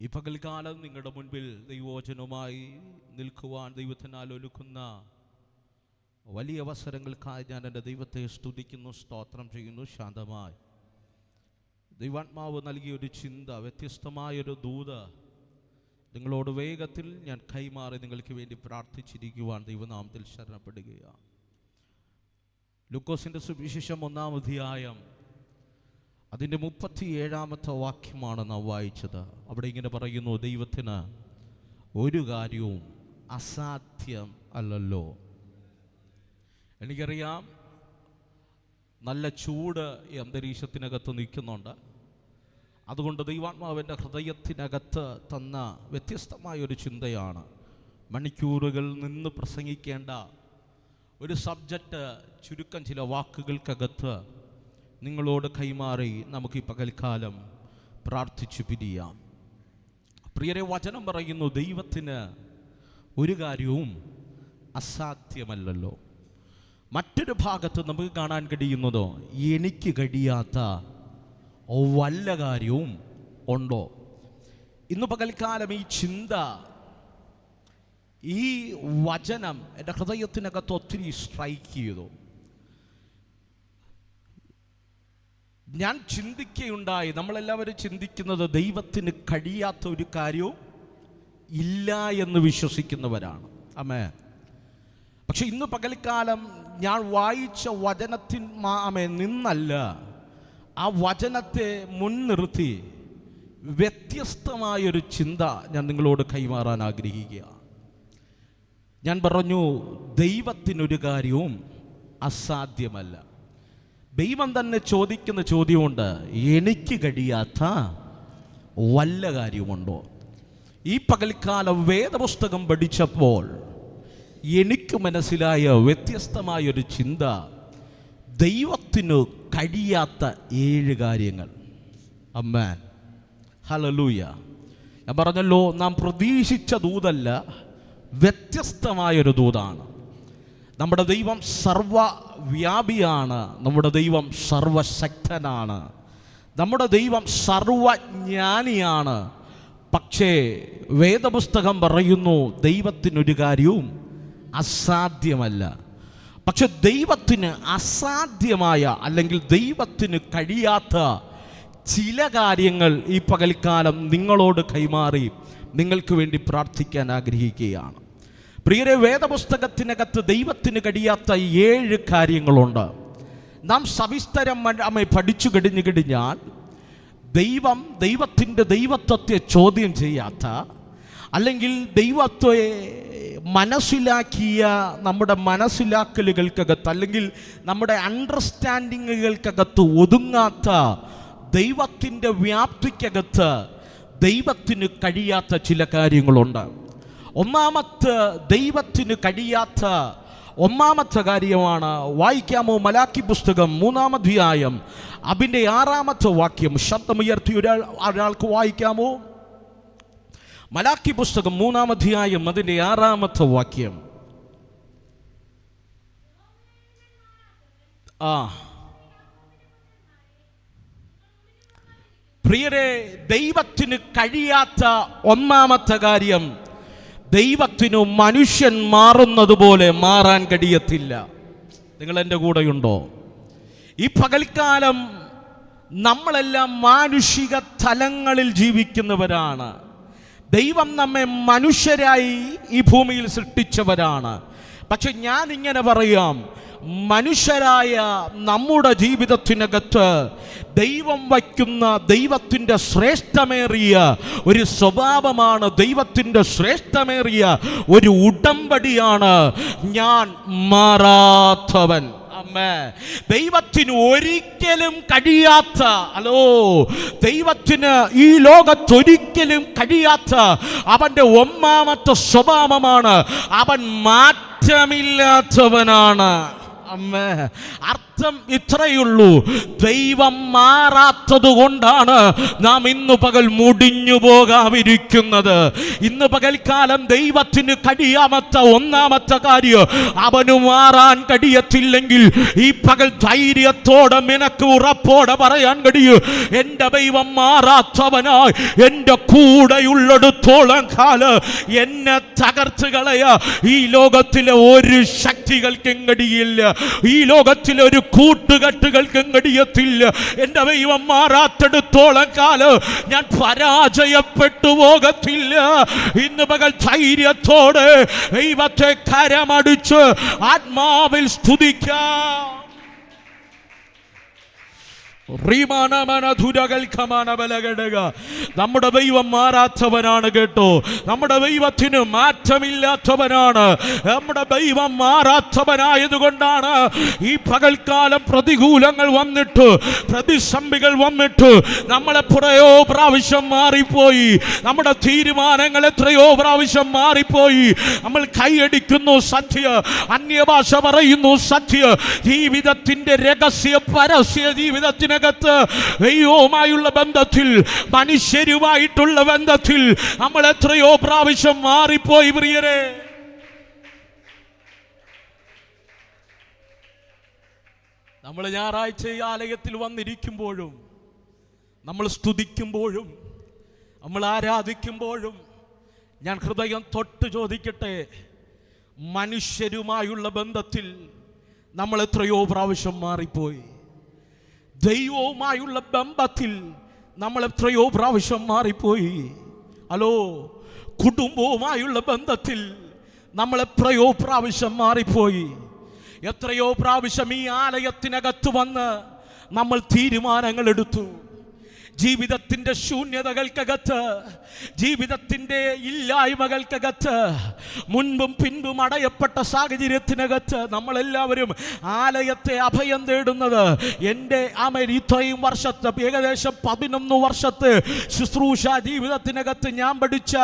ഈ പകൽക്കാലം നിങ്ങളുടെ മുൻപിൽ ദൈവവചനവുമായി നിൽക്കുവാൻ ദൈവത്തിനാൽ ഒരുക്കുന്ന വലിയ അവസരങ്ങൾക്കായി ഞാൻ എൻ്റെ ദൈവത്തെ സ്തുതിക്കുന്നു, സ്തോത്രം ചെയ്യുന്നു. ശാന്തമായി ദൈവാത്മാവ് നൽകിയൊരു ചിന്ത, വ്യത്യസ്തമായൊരു ദൂത് നിങ്ങളോട് വേഗത്തിൽ ഞാൻ കൈമാറി നിങ്ങൾക്ക് വേണ്ടി പ്രാർത്ഥിച്ചിരിക്കുവാൻ ദൈവനാമത്തിൽ ശരണപ്പെടുകയാണ്. ലൂക്കോസിൻ്റെ സുവിശേഷം 1-ാം അധ്യായം അതിൻ്റെ 37-ാമത്തെ വാക്യമാണ് നാം വായിച്ചത്. അവിടെ ഇങ്ങനെ പറയുന്നു, ദൈവത്തിന് ഒരു കാര്യവും അസാധ്യം അല്ലല്ലോ. എനിക്കറിയാം, നല്ല ചൂട് ഈ അന്തരീക്ഷത്തിനകത്ത് നിൽക്കുന്നുണ്ട്. അതുകൊണ്ട് ദൈവാത്മാവിൻ്റെ ഹൃദയത്തിനകത്ത് തന്ന വ്യത്യസ്തമായൊരു ചിന്തയാണ്. മണിക്കൂറുകൾ നിന്ന് പ്രസംഗിക്കേണ്ട ഒരു സബ്ജക്റ്റ് ചുരുക്കം ചില വാക്കുകൾക്കകത്ത് നിങ്ങളോട് കൈമാറി നമുക്ക് ഈ പകൽക്കാലം പ്രാർത്ഥിച്ചു പിരിയാം. പ്രിയരെ, വചനം പറയുന്നു, ദൈവത്തിന് ഒരു കാര്യവും അസാധ്യമല്ലല്ലോ. മറ്റൊരു ഭാഗത്ത് നമുക്ക് കാണാൻ കഴിയുന്നതോ, എനിക്ക് കഴിയാത്ത വല്ല കാര്യവും ഉണ്ടോ? ഇന്ന് പകൽക്കാലം ഈ ചിന്ത, ഈ വചനം എൻ്റെ ഹൃദയത്തിനകത്ത് ഒത്തിരി സ്ട്രൈക്ക് ചെയ്തു. ഞാൻ ചിന്തിക്കുകയുണ്ടായി, നമ്മളെല്ലാവരും ചിന്തിക്കുന്നത് ദൈവത്തിന് കഴിയാത്ത ഒരു കാര്യവും ഇല്ല എന്ന് വിശ്വസിക്കുന്നവരാണ്. ആമേൻ. പക്ഷെ ഇന്ന് പകൽക്കാലം ഞാൻ വായിച്ച വചനത്തിൽ നിന്നല്ല, ആ വചനത്തെ മുൻനിർത്തി വ്യത്യസ്തമായൊരു ചിന്ത ഞാൻ നിങ്ങളോട് കൈമാറാൻ ആഗ്രഹിക്കുക. ഞാൻ പറഞ്ഞു, ദൈവത്തിനൊരു കാര്യവും അസാധ്യമല്ല. ദൈവം തന്നെ ചോദിക്കുന്ന ചോദ്യമുണ്ട്, എനിക്ക് കഴിയാത്ത വല്ല കാര്യമുണ്ടോ? ഈ പകൽക്കാലം വേദപുസ്തകം പഠിച്ചപ്പോൾ എനിക്ക് മനസ്സിലായ വ്യത്യസ്തമായൊരു ചിന്ത, ദൈവത്തിനു കഴിയാത്ത 7 കാര്യങ്ങൾ. ആമേൻ, ഹല്ലേലൂയ. ഞാൻ പറഞ്ഞല്ലോ, നാം പ്രതീക്ഷിച്ച ദൂതല്ല, വ്യത്യസ്തമായൊരു ദൂതാണ്. നമ്മുടെ ദൈവം സർവവ്യാപിയാണ്, നമ്മുടെ ദൈവം സർവശക്തനാണ്, നമ്മുടെ ദൈവം സർവജ്ഞാനിയാണ്. പക്ഷേ വേദപുസ്തകം പറയുന്നു, ദൈവത്തിനൊരു കാര്യവും അസാധ്യമല്ല. പക്ഷെ ദൈവത്തിന് അസാധ്യമായ, അല്ലെങ്കിൽ ദൈവത്തിന് കഴിയാത്ത ചില കാര്യങ്ങൾ ഈ പകൽക്കാലം നിങ്ങളോട് കൈമാറി നിങ്ങൾക്ക് വേണ്ടി പ്രാർത്ഥിക്കാൻ ആഗ്രഹിക്കുകയാണ്. പ്രിയരെ, വേദപുസ്തകത്തിനകത്ത് ദൈവത്തിന് കഴിയാത്ത 7 കാര്യങ്ങളുണ്ട്. നാം സവിസ്തരം പഠിച്ചു കഴിഞ്ഞാൽ ദൈവത്തിൻ്റെ ദൈവത്വത്തെ ചോദ്യം ചെയ്യാത്ത, അല്ലെങ്കിൽ ദൈവത്തെ മനസ്സിലാക്കിയ നമ്മുടെ മനസ്സിലാക്കലുകൾക്കകത്ത്, അല്ലെങ്കിൽ നമ്മുടെ അണ്ടർസ്റ്റാൻഡിങ്ങുകൾക്കകത്ത് ഒതുങ്ങാത്ത ദൈവത്തിൻ്റെ വ്യാപ്തിക്കകത്ത് ദൈവത്തിന് കഴിയാത്ത ചില കാര്യങ്ങളുണ്ട്. ദൈവത്തിന് കഴിയാത്ത ഒന്നാമത്തെ കാര്യമാണ്, വായിക്കാമോ? മലാക്കി പുസ്തകം 3-ാം അധ്യായം അതിൻ്റെ 6-ാമത്തെ വാക്യം ശബ്ദമുയർത്തി ഒരാൾക്ക് വായിക്കാമോ? മലാക്കി പുസ്തകം 3-ാം അധ്യായം അതിൻ്റെ 6-ാമത്തെ വാക്യം. പ്രിയരെ, ദൈവത്തിന് കഴിയാത്ത ഒന്നാമത്തെ കാര്യം, ദൈവത്തിനു മനുഷ്യൻ മാറുന്നത് പോലെ മാറാൻ കഴിയത്തില്ല. നിങ്ങൾ എൻ്റെ കൂടെയുണ്ടോ? ഈ പകൽക്കാലം നമ്മളെല്ലാം മാനുഷിക തലങ്ങളിൽ ജീവിക്കുന്നവരാണ്. ദൈവം നമ്മെ മനുഷ്യരായി ഈ ഭൂമിയിൽ സൃഷ്ടിച്ചവരാണ്. പക്ഷെ ഞാൻ ഇങ്ങനെ പറയാം, മനുഷ്യരായ നമ്മുടെ ജീവിതത്തിനകത്ത് ദൈവം വയ്ക്കുന്ന ദൈവത്തിൻ്റെ ശ്രേഷ്ഠമേറിയ ഒരു സ്വഭാവമാണ്, ദൈവത്തിൻ്റെ ശ്രേഷ്ഠമേറിയ ഒരു ഉടമ്പടിയാണ്, ഞാൻ മാറാത്തവൻ. ദൈവത്തിന് ഒരിക്കലും കഴിയാത്ത, ദൈവത്തിന് ഈ ലോകത്തൊരിക്കലും കഴിയാത്ത അവൻ്റെ ഒന്നാമത്തെ സ്വഭാവമാണ്, അവൻ മാറ്റമില്ലാത്തവനാണ്. അമ്മേ, അർത്ഥം ഇത്രയുള്ളൂ. ദൈവം മാറാത്തത് കൊണ്ടാണ് നാം ഇന്ന് പകൽ മുടിഞ്ഞു പോകാതിരിക്കുന്നത്. ഇന്ന് പകൽക്കാലം ദൈവത്തിന് കഴിയാമത്ത ഒന്നാമത്തെ കാര്യം, അവന് മാറാൻ കഴിയത്തില്ലെങ്കിൽ ഈ പകൽ ധൈര്യത്തോടെ നിനക്ക് ഉറപ്പോടെ പറയാൻ കഴിയും, എൻ്റെ ദൈവം മാറാത്തവനായി എൻ്റെ കൂടെയുള്ളിടത്തോളം കാലം എന്നെ തകർത്ത് കളയാ ഈ ലോകത്തിലെ ഒരു ശക്തികൾക്കും കഴിയില്ല, ഈ ലോകത്തിലെ ഒരു കൂട്ടുകെട്ടുകൾക്കും കഴിയത്തില്ല. എൻ്റെ ദൈവം മാറാത്തിടത്തോളം കാലം ഞാൻ പരാജയപ്പെട്ടു പോകത്തില്ല. ഇന്ന് പകൽ ധൈര്യത്തോടെ ദൈവത്തെ കരമടിച്ച് ആത്മാവിൽ സ്തുതിക്കാം. നമ്മുടെ ദൈവം മാറാത്തവനാണ് കേട്ടോ. നമ്മുടെ ദൈവത്തിന് മാറ്റമില്ലാത്തവനാണ്. നമ്മുടെ ദൈവം മാറാത്തവനായതുകൊണ്ടാണ് ഈ പകൽക്കാലം പ്രതികൂലങ്ങൾ വന്നിട്ട്, പ്രതിസന്ധികൾ വന്നിട്ട് നമ്മളെത്രയോ പ്രാവശ്യം മാറിപ്പോയി, നമ്മുടെ തീരുമാനങ്ങൾ എത്രയോ പ്രാവശ്യം മാറിപ്പോയി. നമ്മൾ കൈയടിക്കുന്നു സത്യ, അന്യഭാഷ പറയുന്നു സത്യ, ജീവിതത്തിന്റെ രഹസ്യ പരസ്യ ജീവിതത്തിന് ദൈവവുമായുള്ള ബന്ധത്തിൽ, മനുഷ്യരുമായിട്ടുള്ള ബന്ധത്തിൽ നമ്മൾ എത്രയോ പ്രാവശ്യം മാറിപ്പോയി പ്രിയരെ. നമ്മൾ ഞായറാഴ്ച ഈ ആലയത്തിൽ വന്നിരിക്കുമ്പോഴും, നമ്മൾ സ്തുതിക്കുമ്പോഴും, നമ്മൾ ആരാധിക്കുമ്പോഴും ഞാൻ ഹൃദയം തൊട്ട് ചോദിക്കട്ടെ, മനുഷ്യരുമായുള്ള ബന്ധത്തിൽ നമ്മൾ എത്രയോ പ്രാവശ്യം മാറിപ്പോയി. ദൈവവുമായുള്ള ബന്ധത്തിൽ നമ്മൾ എത്രയോ പ്രാവശ്യം മാറിപ്പോയി. ഹലോ, കുടുംബവുമായുള്ള ബന്ധത്തിൽ നമ്മൾ എത്രയോ പ്രാവശ്യം മാറിപ്പോയി. എത്രയോ പ്രാവശ്യം ഈ ആലയത്തിനകത്ത് വന്ന് നമ്മൾ തീരുമാനങ്ങൾ എടുത്തു. ജീവിതത്തിൻ്റെ ശൂന്യതകൾക്കകത്ത്, ജീവിതത്തിൻ്റെ ഇല്ലായ്മകൾക്കകത്ത്, മുൻപും പിൻപും അടയപ്പെട്ട സാഹചര്യത്തിനകത്ത് നമ്മളെല്ലാവരും ആലയത്തെ അഭയം തേടുന്നത്. എൻ്റെ ഇത്രയും വർഷത്തെ, ഏകദേശം 11 വർഷത്തെ ശുശ്രൂഷ ജീവിതത്തിനകത്ത് ഞാൻ പഠിച്ച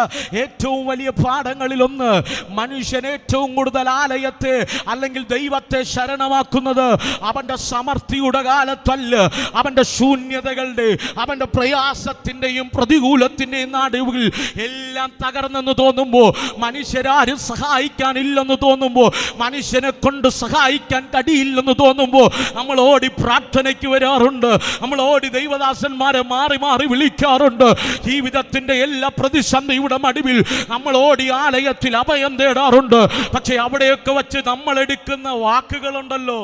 ഏറ്റവും വലിയ പാഠങ്ങളിലൊന്ന്, മനുഷ്യൻ ഏറ്റവും കൂടുതൽ ആലയത്തെ അല്ലെങ്കിൽ ദൈവത്തെ ശരണമാക്കുന്നത് അവൻ്റെ സമൃദ്ധിയുടെ കാലത്തല്ല, അവൻ്റെ ശൂന്യതകളുടെ, അവൻ്റെ പ്രയാസത്തിൻ്റെയും പ്രതികൂലത്തിൻ്റെയും നടുവിൽ എല്ലാം തകർന്നെന്ന് തോന്നുമ്പോൾ, മനുഷ്യരാരും സഹായിക്കാനില്ലെന്ന് തോന്നുമ്പോൾ, മനുഷ്യനെ കൊണ്ട് സഹായിക്കാൻ കഴിയില്ലെന്ന് തോന്നുമ്പോൾ നമ്മൾ ഓടി പ്രാർത്ഥനയ്ക്ക് വരാറുണ്ട്. നമ്മൾ ഓടി ദൈവദാസന്മാരെ മാറി മാറി വിളിക്കാറുണ്ട്. ജീവിതത്തിൻ്റെ എല്ലാ പ്രതിസന്ധിയുടെ നടുവിൽ നമ്മൾ ഓടി ആലയത്തിൽ അഭയം തേടാറുണ്ട്. പക്ഷേ അവിടെയൊക്കെ വച്ച് നമ്മൾ എടുക്കുന്ന വാക്കുകളുണ്ടല്ലോ,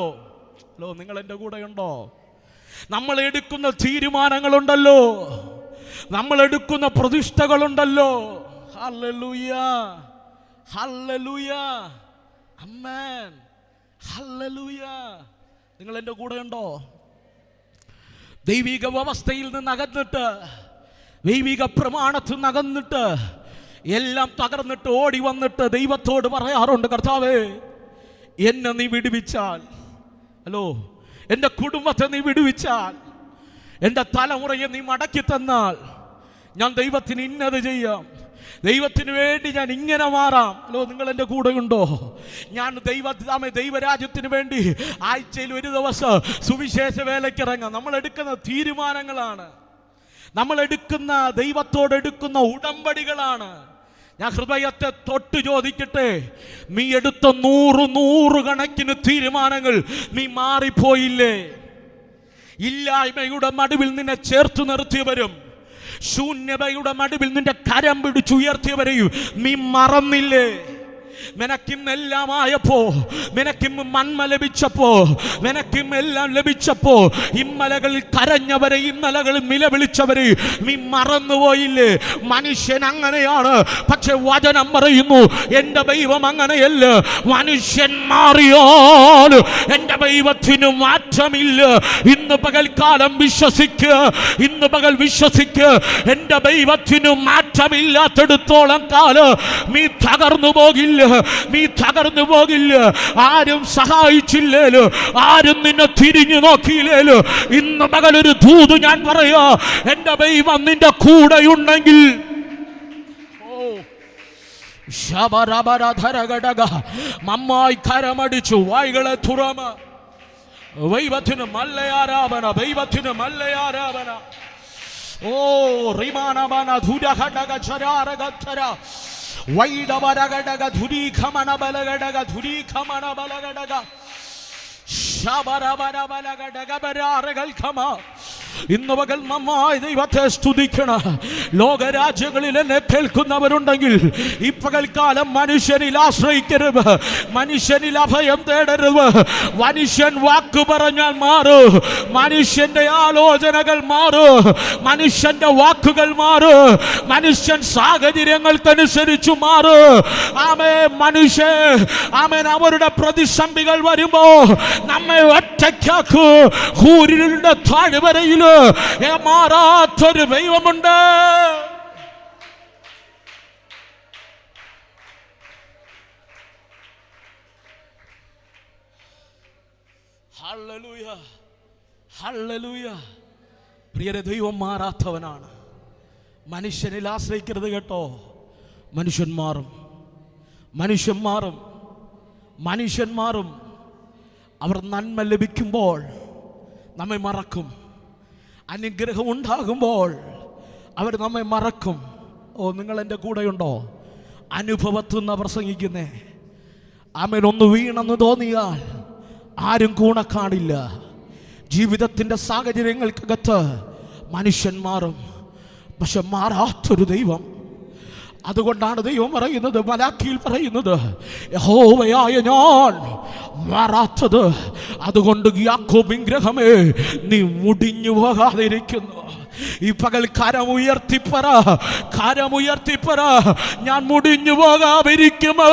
ഹലോ, നിങ്ങൾ എൻ്റെ കൂടെയുണ്ടോ? നമ്മൾ എടുക്കുന്ന തീരുമാനങ്ങളുണ്ടല്ലോ, നമ്മൾ എടുക്കുന്ന പ്രതിഷ്ഠകളുണ്ടല്ലോ. ഹല്ലേലൂയ, ഹല്ലേലൂയ, ആമേൻ, ഹല്ലേലൂയ. നിങ്ങൾ എൻ്റെ കൂടെയുണ്ടോ? ദൈവിക വ്യവസ്ഥയിൽ നിന്ന് അകന്നിട്ട്, ദൈവിക പ്രമാണത്തിൽ നിന്ന് അകന്നിട്ട്, എല്ലാം തകർന്നിട്ട് ഓടി വന്നിട്ട് ദൈവത്തോട് പറയാറുണ്ട്, കർത്താവേ എന്നെ നീ വിടുവിച്ചാൽ, ഹലോ, എൻ്റെ കുടുംബത്തെ നീ വിടുവിച്ചാൽ, എൻ്റെ തലമുറയെ നീ മടക്കി തന്നാൽ ഞാൻ ദൈവത്തിന് ഇന്നത് ചെയ്യാം, ദൈവത്തിന് വേണ്ടി ഞാൻ ഇങ്ങനെ മാറാം. ഹലോ, നിങ്ങൾ എൻ്റെ കൂടെയുണ്ടോ? ഞാൻ ദൈവരാജ്യത്തിന് വേണ്ടി ആഴ്ചയിൽ ഒരു ദിവസം സുവിശേഷ വേലയ്ക്കിറങ്ങാം. നമ്മൾ എടുക്കുന്ന തീരുമാനങ്ങളാണ്, നമ്മൾ എടുക്കുന്ന ദൈവത്തോടെടുക്കുന്ന ഉടമ്പടികളാണ്. ഞാൻ ഹൃദയത്തെ തൊട്ട് ചോദിക്കട്ടെ, നീ എടുത്ത 100 കണക്കിന് തീരുമാനങ്ങൾ നീ മാറിപ്പോയില്ലേ? ഇല്ലായ്മയുടെ നടുവിൽ നിന്നെ ചേർത്ത് നിർത്തിയവരും, ശൂന്യതയുടെ നടുവിൽ നിന്റെ കരം പിടിച്ചുയർത്തിയവരെയും നീ മറന്നില്ലേ? നിനക്കിന്നെല്ലാം ആയപ്പോ, നിനക്കിന്ന് മന്മ ലഭിച്ചപ്പോ, നിനക്കിന്നെല്ലാം ലഭിച്ചപ്പോ ഇന്നലകളിൽ കരഞ്ഞവരെ, ഇന്നലകളിൽ നിലവിളിച്ചവരെ നീ മറന്നുപോയില്ലേ? മനുഷ്യൻ അങ്ങനെയാണ്, പക്ഷെ വചനം പറയുന്നു എൻ്റെ ദൈവം അങ്ങനെയല്ല. മനുഷ്യൻ മാറിയാൽ എൻ്റെ ദൈവത്തിന് മാറ്റമില്ല. ഇന്ന് പകൽക്കാലം വിശ്വസിക്കുക, ഇന്ന് പകൽ വിശ്വസിക്കുക, എൻ്റെ ദൈവത്തിന് മാറ്റമില്ലാത്തിടത്തോളം കാലം നീ തകർന്നു പോകില്ല, നീ തകർന്നു പോകില്ല. ആരും സഹായിച്ചില്ലേലോ, ആരും നിന്നെ തിരിഞ്ഞു നോക്കിയില്ലേലോ, ഇന്ന് പകലൊരു ദൂത് ഞാൻ പറയാ, എൻ്റെ ദൈവം നിന്റെ കൂടെയുണ്ടെങ്കിൽ മമ്മായി കരമടിച്ചു വായ്കളെ തുറമ ദൈവത്തിന് നല്ല ആരാധന, ദൈവത്തിന് നല്ല ആരാധന. ഓ റിമാനബന ധുരഘടക ചരാരഗധര വൈഡവരഘടക ധുരീഖമന ബലഘടക ധുരീഖമന ബലഘടക ശബരബരബലഘടക ബരാരഗൽഖമ. ഇന്ന് പകൽ നന്നായി ദൈവത്തെ സ്തുതിക്കണം. ലോകരാജ്യങ്ങളിൽ എന്നെ കേൾക്കുന്നവരുണ്ടെങ്കിൽ ഈ പകൽക്കാലം മനുഷ്യനിൽ ആശ്രയിക്കരുത്, മനുഷ്യനിൽ അഭയം തേടരുത്. മനുഷ്യൻ വാക്ക് പറഞ്ഞാൽ മാറൂ, മനുഷ്യന്റെ ആലോചനകൾ മാറൂ, മനുഷ്യന്റെ വാക്കുകൾ മാറൂ, മനുഷ്യൻ സാഹചര്യങ്ങൾക്കനുസരിച്ച് മാറൂ. ആമേൻ അവരുടെ പ്രതിസന്ധികൾ വരുമ്പോ നമ്മെ ഒറ്റയ്ക്കാക്കൂ. കൂരിരുളുടെ താഴ്വരയില് മാറാത്തൊരു ദൈവമുണ്ട്. Hallelujah, hallelujah. പ്രിയരെ, ദൈവം മാറാത്തവനാണ്. മനുഷ്യനിൽ ആശ്രയിക്കരുത് കേട്ടോ. മനുഷ്യൻ മാറും, മനുഷ്യൻ മാറും, മനുഷ്യൻ മാറും. അവർ നന്മ ലഭിക്കുമ്പോൾ നമ്മെ മറക്കും, അനുഗ്രഹം ഉണ്ടാകുമ്പോൾ അവർ നമ്മെ മറക്കും. ഓ, നിങ്ങൾ എൻ്റെ കൂടെയുണ്ടോ? അനുഭവത്തിൽ നിന്ന് പ്രസംഗിക്കുന്നേ. ആമേൻ. ഒന്ന് വീണെന്ന് തോന്നിയാൽ ആരും കൂടെ കാണില്ല. ജീവിതത്തിൻ്റെ സാഹചര്യങ്ങൾക്കകത്ത് മനുഷ്യൻ മാറും, പക്ഷെ മാറാത്തൊരു ദൈവം. അതുകൊണ്ടാണ് ദൈവം പറയുന്നത്, മലാഖിയിൽ പറയുന്നത്, യഹോവയായ ഞാൻ മാറാത്തത്. അതുകൊണ്ട് യാക്കോബ് വിഗ്രഹമേ, നീ മുടിഞ്ഞു പോകാതിരിക്കുന്നു. ഈ പകൽ കരമുയർത്തിപ്പറ, കരമുയർത്തിപ്പറ, ഞാൻ മുടിഞ്ഞു പോകാതിരിക്കുമോ?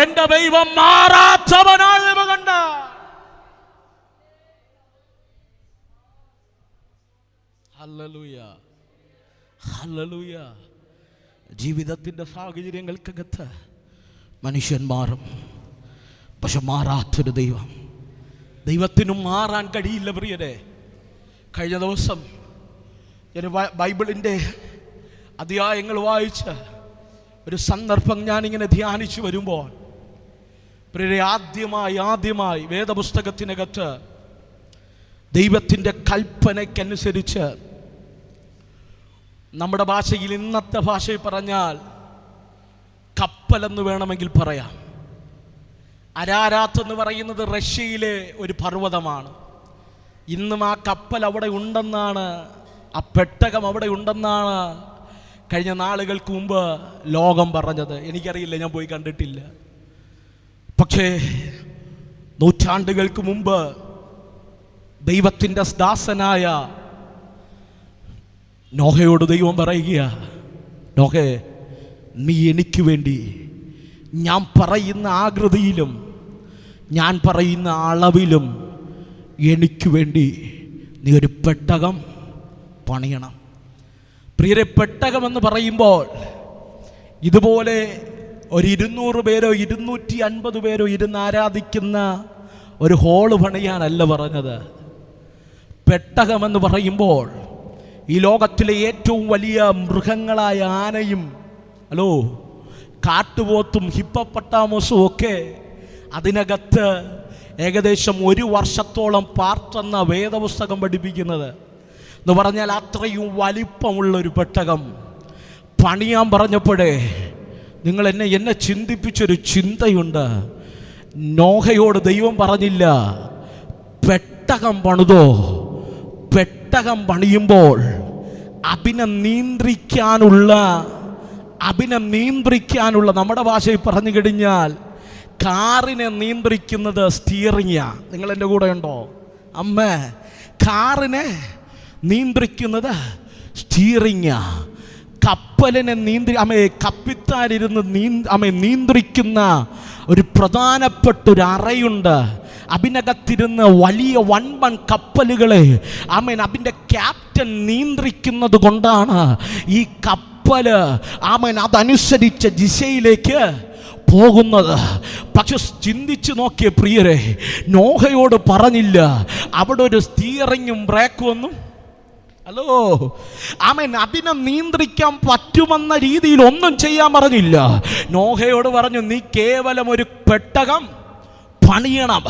എൻ്റെ ദൈവം മാറാത്തവനായ കണ്ട. Hallelujah, hallelujah. ജീവിതത്തിൻ്റെ സാഹചര്യങ്ങൾക്കകത്ത് മനുഷ്യൻ മാറും, പക്ഷെ മാറാത്തൊരു ദൈവം. ദൈവത്തിനും മാറാൻ കഴിയില്ല പ്രിയരെ. കഴിഞ്ഞ ദിവസം ഒരു ബൈബിളിൻ്റെ അധ്യായങ്ങൾ വായിച്ച് ഒരു സന്ദർഭം ഞാനിങ്ങനെ ധ്യാനിച്ചു വരുമ്പോൾ പ്രിയരെ, ആദ്യമായി വേദപുസ്തകത്തിനകത്ത് ദൈവത്തിൻ്റെ കൽപ്പനയ്ക്കനുസരിച്ച്, നമ്മുടെ ഭാഷയിൽ, ഇന്നത്തെ ഭാഷയിൽ പറഞ്ഞാൽ കപ്പലെന്ന് വേണമെങ്കിൽ പറയാം. അരാരാത്ത് എന്ന് പറയുന്നത് റഷ്യയിലെ ഒരു പർവ്വതമാണ്. ഇന്നും ആ കപ്പൽ അവിടെ ഉണ്ടെന്നാണ്, ആ പെട്ടകം അവിടെ ഉണ്ടെന്നാണ് കഴിഞ്ഞ നാളുകൾക്ക് മുമ്പ് ലോകം പറഞ്ഞത്. എനിക്കറിയില്ല, ഞാൻ പോയി കണ്ടിട്ടില്ല. പക്ഷേ നൂറ്റാണ്ടുകൾക്ക് മുമ്പ് ദൈവത്തിൻ്റെ ദാസനായ നോഹയോട് ദൈവം പറയുക, നോഹേ, നീ എനിക്ക് വേണ്ടി ഞാൻ പറയുന്ന ആകൃതിയിലും ഞാൻ പറയുന്ന അളവിലും എനിക്ക് വേണ്ടി നീ ഒരു പെട്ടകം പണിയണം. പ്രിയരെ, പെട്ടകമെന്ന് പറയുമ്പോൾ ഇതുപോലെ ഒരു 200 പേരോ 250 പേരോ ഇരുന്ന് ആരാധിക്കുന്ന ഒരു ഹോള് പണിയാനല്ല പറഞ്ഞത്. പെട്ടകമെന്ന് പറയുമ്പോൾ ഈ ലോകത്തിലെ ഏറ്റവും വലിയ മൃഗങ്ങളായ ആനയും കാട്ടുപോത്തും ഹിപ്പോപ്പൊട്ടാമസും ഒക്കെ അതിനകത്ത് ഏകദേശം 1 വർഷത്തോളം പാർത്തെന്ന വേദപുസ്തകം പഠിപ്പിക്കുന്നത്. എന്ന് പറഞ്ഞാൽ അത്രയും വലിപ്പമുള്ളൊരു പെട്ടകം പണിയാൻ പറഞ്ഞപ്പോഴേ നിങ്ങൾ എന്നെ ചിന്തിപ്പിച്ചൊരു ചിന്തയുണ്ട്. നോഹയോട് ദൈവം പറഞ്ഞില്ല, പെട്ടകം പണിതോ. പെട്ടകം പണിയുമ്പോൾ അതിനെ നിയന്ത്രിക്കാനുള്ള നമ്മുടെ ഭാഷയിൽ പറഞ്ഞു കഴിഞ്ഞാൽ കാറിനെ നിയന്ത്രിക്കുന്നത് സ്റ്റിയറിങ്ങാ. നിങ്ങൾ എൻ്റെ കൂടെ ഉണ്ടോ? കാറിനെ നിയന്ത്രിക്കുന്നത് സ്റ്റിയറിങ്ങാ. കപ്പലിനെ കപ്പിത്താനിരുന്ന് നിയന്ത്രിക്കുന്ന ഒരു പ്രധാനപ്പെട്ട ഒരു അറയുണ്ട്. അതിനകത്തിരുന്ന് വലിയ വൻപൻ കപ്പലുകളെ അതിൻ്റെ ക്യാപ്റ്റൻ നിയന്ത്രിക്കുന്നത് കൊണ്ടാണ് ഈ കപ്പല് അതനുസരിച്ച ദിശയിലേക്ക് പോകുന്നത്. പക്ഷെ ചിന്തിച്ചു നോക്കിയ പ്രിയരെ, നോഹയോട് പറഞ്ഞില്ല അവിടെ ഒരു സ്റ്റിയറിങ്ങും ബ്രേക്കും ഒന്നും അതിനെ നിയന്ത്രിക്കാൻ പറ്റുമെന്ന രീതിയിൽ ഒന്നും ചെയ്യാൻ പറഞ്ഞില്ല. നോഹയോട് പറഞ്ഞു, നീ കേവലം ഒരു പെട്ടകം പണിയണം,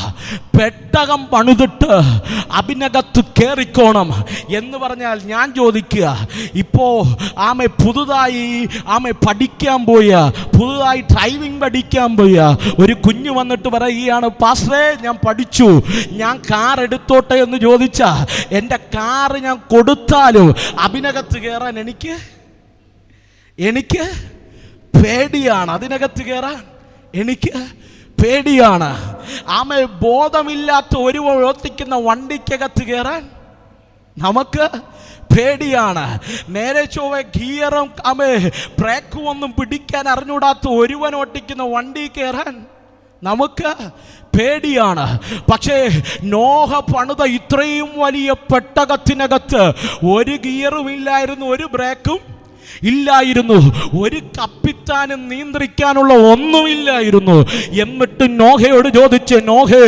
പെട്ടകം പണിതിട്ട് അതിനകത്ത് കയറിക്കോണം എന്ന് പറഞ്ഞാൽ ഞാൻ ചോദിക്കുക, ഇപ്പോൾ പുതുതായി പഠിക്കാൻ പോയ, പുതുതായി ഡ്രൈവിംഗ് പഠിക്കാൻ പോയ ഒരു കുഞ്ഞ് വന്നിട്ട് പറയുകയാണ്, പാസ്റ്ററേ ഞാൻ പഠിച്ചു, ഞാൻ കാർ എടുത്തോട്ടെ എന്ന് ചോദിച്ചാൽ എൻ്റെ കാറ് ഞാൻ കൊടുത്താലും അതിനകത്ത് കയറാൻ എനിക്ക് പേടിയാണ്. അതിനകത്ത് കയറാൻ എനിക്ക് പേടിയാണ്. ബോധമില്ലാത്ത ഒരു ഓട്ടിക്കുന്ന വണ്ടിക്കകത്ത് കയറാൻ നമുക്ക് പേടിയാണ്. നേരെ ചൊവ്വേ ഗിയറും ബ്രേക്കും ഒന്നും പിടിക്കാൻ അറിഞ്ഞൂടാത്ത ഒരുവൻ ഓട്ടിക്കുന്ന വണ്ടി കയറാൻ നമുക്ക് പേടിയാണ്. പക്ഷേ നോഹ പണിത ഇത്രയും വലിയ പെട്ടകത്തിനകത്ത് ഒരു ഗിയറും ഇല്ലായിരുന്നു, ഒരു ബ്രേക്കും ഇല്ലായിരുന്നു, ഒരു കപ്പിത്താനും നിയന്ത്രിക്കാനുള്ള ഒന്നുമില്ലായിരുന്നു. എന്നിട്ട് നോഹയോട് ചോദിച്ച്, നോഹേ,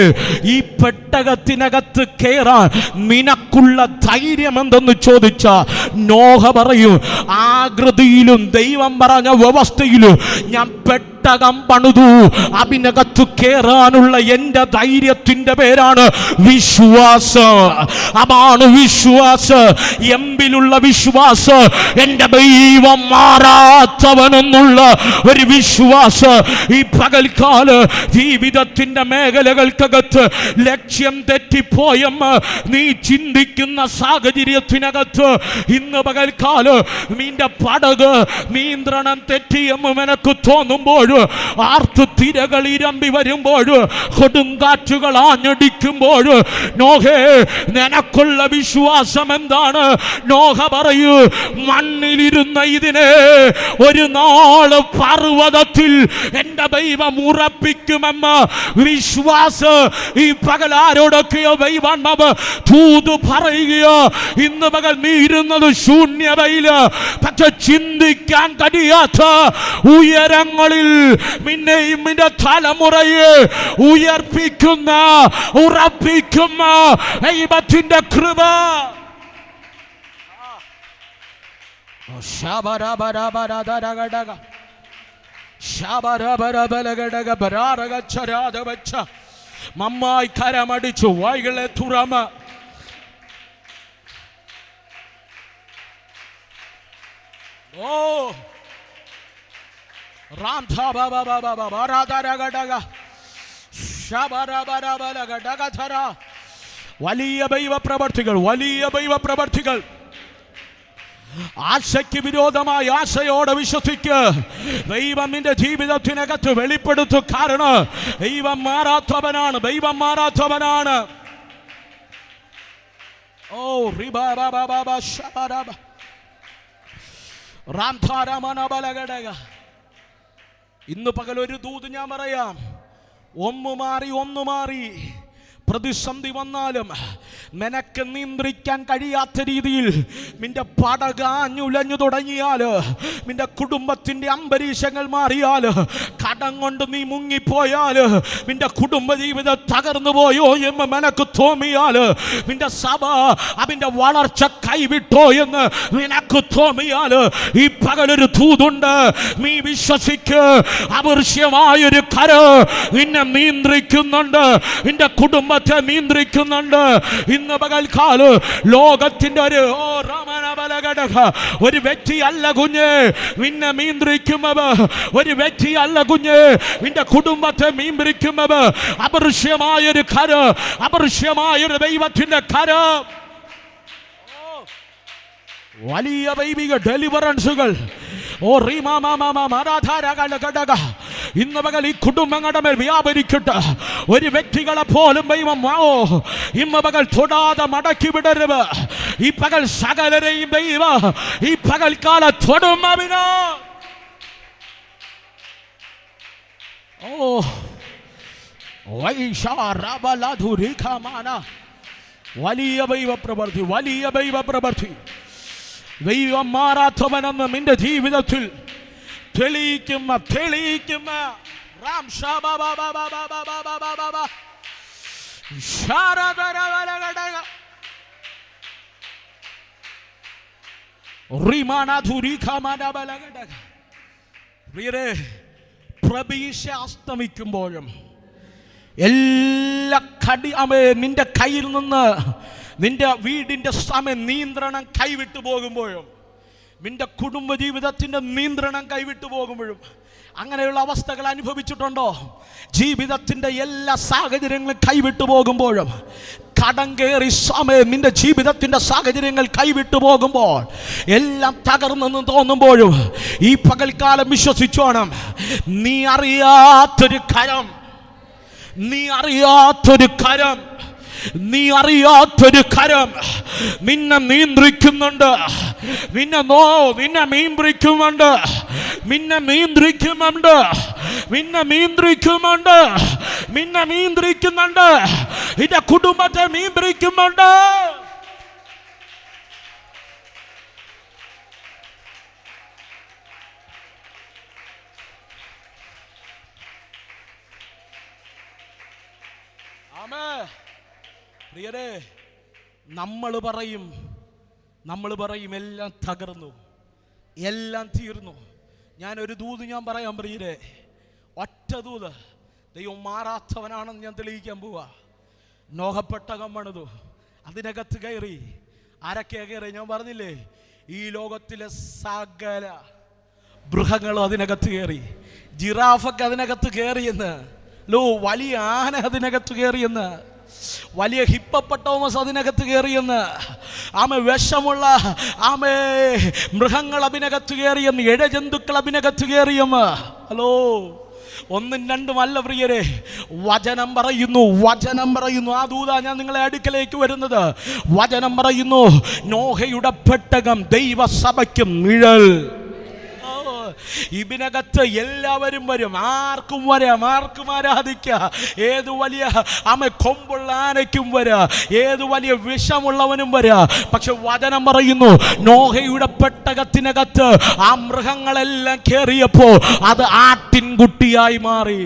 ഈ പെട്ടകത്തിനകത്ത് കയറാൻ നിനക്കുള്ള ധൈര്യം എന്തെന്ന് ചോദിച്ച നോഹ പറയും, ആകൃതിയിലും ദൈവം പറഞ്ഞ വ്യവസ്ഥയിലും ഞാൻ പെട്ടകം പണിതു, അതിനകത്ത് കയറാനുള്ള എൻ്റെ ധൈര്യത്തിൻ്റെ പേരാണ് വിശ്വാസം. അതാണ് വിശ്വാസം. എമ്പിലുള്ള വിശ്വാസം, എൻ്റെ ദൈവം മാറാത്തവനെന്നുള്ള ഒരു വിശ്വാസം. ഈ പകൽക്കാല ജീവിതത്തിൻ്റെ മേഖലകൾക്കകത്ത് ലക്ഷ്യം തെറ്റിപ്പോയെന്ന് നീ ചിന്തിക്കുന്ന സാഹചര്യത്തിനകത്ത് ഇന്ന് പകൽക്കാല നിന്റെ പടക് നിയന്ത്രണം തെറ്റിയെന്ന് നിനക്ക് തോന്നുമ്പോൾ, ആർത്തു തിരകൾ ഇരമ്പി വരുമ്പോൾ, കൊടുങ്കാറ്റുകൾ ആഞ്ഞടിക്കുമ്പോൾ, നോഹേ നിനക്കുള്ള വിശ്വാസം എന്താണ്? നോഹ പറയൂ, മണ്ണിലിരുന്ന ഇതിനെ ഒരു നാള് പർവ്വതത്തിൽ എൻ്റെ ദൈവം ഉറപ്പിക്കുമെന്ന് വിശ്വാസം. ഈ പകൽ ആരോടൊക്കെയോ ദൈവാത്മാവ് തൂതു പറയുകയോ, ഇന്ന് പകൽ നീ ഇരുന്നത് ശൂന്യതയില്, പക്ഷെ ചിന്തിക്കാൻ കഴിയാത്ത ഉയരങ്ങളിൽ നിന്നെയും നിന്റെ തലമുറയെ ഉയർപ്പിക്കുന്ന ഉറപ്പിക്കുന്ന ദൈവത്തിന്റെ കൃപ. മമ്മായി കരമടിച്ചു വായികളെ തുറമ. ഓ വലിയ ദൈവ പ്രവർത്തികൾ, വലിയ ദൈവ പ്രവർത്തികൾ. ആശയ്ക്ക് വിരോധമായി ആശയോടെ വിശ്വസിക്ക്. ദൈവം നിന്റെ ജീവിതത്തിനകത്ത് വെളിപ്പെടുത്തു. കാരണം ദൈവം മാറാത്തവനാണ്, ദൈവം മാറാത്തവനാണ്. ഓ ഇന്ന് പകൽ ഒരു ദൂത് ഞാൻ പറയാം. ഒന്നു മാറി പ്രതിസന്ധി വന്നാലും നിനക്ക് നിയന്ത്രിക്കാൻ കഴിയാത്ത രീതിയിൽ നിന്റെ പടകാഞ്ഞുലഞ്ഞു തുടങ്ങിയാൽ, നിന്റെ കുടുംബത്തിൻ്റെ അന്തരീക്ഷങ്ങൾ മാറിയാൽ, കടം കൊണ്ട് നീ മുങ്ങിപ്പോയാൽ, നിന്റെ കുടുംബജീവിതം തകർന്നു പോയോ എന്ന് നിനക്ക് തോന്നിയാൽ, നിന്റെ സഭ അതിൻ്റെ വളർച്ച കൈവിട്ടോ എന്ന് നിനക്ക് തോന്നിയാൽ, ഈ പകലൊരു ദൂതുണ്ട്. നീ വിശ്വസിക്ക്. അദൃശ്യമായൊരു കര നിന്നെ നിയന്ത്രിക്കുന്നുണ്ട്, നിന്റെ കുടുംബ നിയന്ത്രിക്കുന്നുണ്ട്. ഇന്ന് പകൽക്കാലം ലോകത്തിന്റെ ഒരു വ്യക്തിയല്ല കുഞ്ഞ് നിന്നെ നിയന്ത്രിക്കുന്നത്, ഒരു വ്യക്തിയല്ല കുഞ്ഞ് നിന്റെ കുടുംബത്തെ നിയന്ത്രിക്കുന്നത്. അദൃശ്യമായൊരു കര, അദൃശ്യമായൊരു ദൈവത്തിന്റെ കര. വലിയ ദൈവിക ഡെലിവറൻസുകൾ ഇന്ന് പകൽ ഈ കുടുംബങ്ങളുടെ മേൽ വ്യാപരിക്കട്ടെ. ഒരു വ്യക്തികളെ പോലും ദൈവം ഇന്ന് പകൽ തൊടാതെ മടക്കി വിടരുത്. ഈ പകൽ സകലരെയും ദൈവം ഈ പകൽക്കാല തൊടുമവിന്. വലിയ ദൈവ പ്രവൃത്തി, വലിയ ദൈവ പ്രവൃത്തി. ദൈവം മാറാത്തവനെന്ന് നിന്റെ ജീവിതത്തിൽ തെളിയിക്കുന്ന റാം പ്രതീക്ഷ അസ്തമിക്കുമ്പോഴും എല്ലാ നിന്റെ കയ്യിൽ നിന്ന് നിന്റെ വീടിൻ്റെ നിയന്ത്രണം കൈവിട്ടു പോകുമ്പോഴും, നിന്റെ കുടുംബജീവിതത്തിൻ്റെ നിയന്ത്രണം കൈവിട്ടു പോകുമ്പോഴും, അങ്ങനെയുള്ള അവസ്ഥകൾ അനുഭവിച്ചിട്ടുണ്ടോ? ജീവിതത്തിൻ്റെ എല്ലാ സാഹചര്യങ്ങളും കൈവിട്ടു പോകുമ്പോഴും, കടം കയറി നിന്റെ ജീവിതത്തിൻ്റെ സാഹചര്യങ്ങൾ കൈവിട്ടു പോകുമ്പോൾ, എല്ലാം തകർന്നെന്ന് തോന്നുമ്പോഴും, ഈ പകൽക്കാലം വിശ്വസിച്ചോണം, നീ അറിയാത്തൊരു കരം, നീ അറിയാത്തൊരു കരം, നീ അറിയാത്തൊരു കരം നിന്നെ നിയന്ത്രിക്കുന്നുണ്ട്. നിന്നെ നിയന്ത്രിക്കുന്നുണ്ട്, നിന്നെ നിയന്ത്രിക്കുന്നുണ്ട്, നിന്നെ നിയന്ത്രിക്കുന്നുണ്ട്, നിന്നെ നിയന്ത്രിക്കുന്നുണ്ട്, നിന്റെ കുടുംബത്തെ നിയന്ത്രിക്കുന്നുണ്ട്. പ്രിയരേ, നമ്മൾ പറയും എല്ലാം തകർന്നു, എല്ലാം തീർന്നു. ഞാനൊരു ദൂത് ഞാൻ പറയാം പ്രിയരേ, ഒറ്റ ദൂത്. ദൈവം മാറാത്തവനാണെന്ന് ഞാൻ തെളിയിക്കാൻ പോവാ. നോഹപ്പെട്ടകം പണിതു, അതിനകത്ത് കയറി. ആരൊക്കെയാ കയറി? ഞാൻ പറഞ്ഞില്ലേ, ഈ ലോകത്തിലെ സകല മൃഗങ്ങളും അതിനകത്ത് കയറി. ജിറാഫൊക്കെ അതിനകത്ത് കയറിയെന്ന്, വലിയ ആന അതിനകത്ത് കയറിയെന്ന്, വലിയ ഹിപ്പോപ്പൊട്ടാമസ് അതിനകത്ത് കയറിയെന്ന്, വിഷമുള്ള മൃഗങ്ങൾ അതിനകത്ത് കയറിയെന്ന്, ഇഴജന്തുക്കൾ അതിനകത്ത് കയറിയെന്ന്. ഹലോ, ഒന്നും രണ്ടും അല്ല പ്രിയരെ, വചനം പറയുന്നു. ആ ദൂതാ ഞാൻ നിങ്ങളെ അടുക്കലേക്ക് വരുന്നത്. വചനം പറയുന്നു, നോഹയുടെ പെട്ടകം ദൈവസഭയ്ക്കും നിഴൽ. ഇതിനകത്ത് എല്ലാവരും വരും, ആർക്കും വരാം, ആർക്കും ആരാധിക്കാം. ഏത് വലിയ കൊമ്പുള്ള ആനയ്ക്കും വരാം, ഏത് വലിയ വിഷമുള്ളവനും വരാം. പക്ഷെ വചനം പറയുന്നു, നോഹയുടെ പെട്ടകത്തിനകത്ത് ആ മൃഗങ്ങളെല്ലാം കയറിയപ്പോ അത് ആട്ടിൻകുട്ടിയായി മാറി.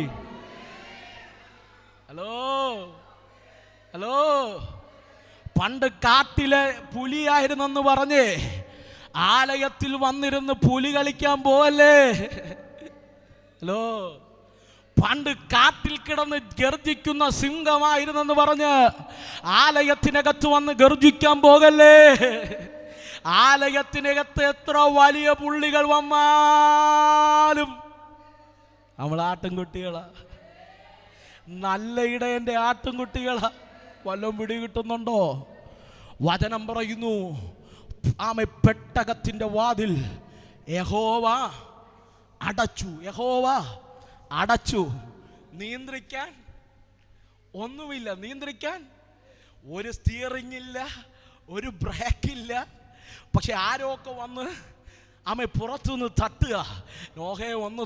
ഹലോ, പണ്ട് കാട്ടിലെ പുലിയായിരുന്നെന്ന് പറഞ്ഞേ ആലയത്തിൽ വന്നിരുന്ന് പുലി കളിക്കാൻ പോവല്ലേ? ഹലോ, പണ്ട് കാട്ടിൽ കിടന്ന് ഗർജിക്കുന്ന സിംഹമായിരുന്നെന്ന് പറഞ്ഞ് ആലയത്തിനകത്ത് വന്ന് ഗർജിക്കാൻ പോകല്ലേ? ആലയത്തിനകത്ത് എത്ര വലിയ പുള്ളികൾ വന്നാലും നമ്മൾ ആട്ടിൻകുട്ടികളാ, നല്ല ഇടയന്റെ ആട്ടിൻകുട്ടികളാ. വല്ലതും പിടി കിട്ടുന്നുണ്ടോ? വചനം പറയുന്നു, പെട്ടകത്തിന്റെ വാതിൽ യഹോവ അടച്ചു. നിയന്ത്രിക്കാൻ ഒന്നുമില്ല, നിയന്ത്രിക്കാൻ ഒരു സ്റ്റിയറിംഗ് ഇല്ല, ഒരു ബ്രേക്കില്ല. പക്ഷെ ആരൊക്കെ വന്ന് പുറത്തുനിന്ന് തട്ടുക, നോഹയെ ഒന്ന്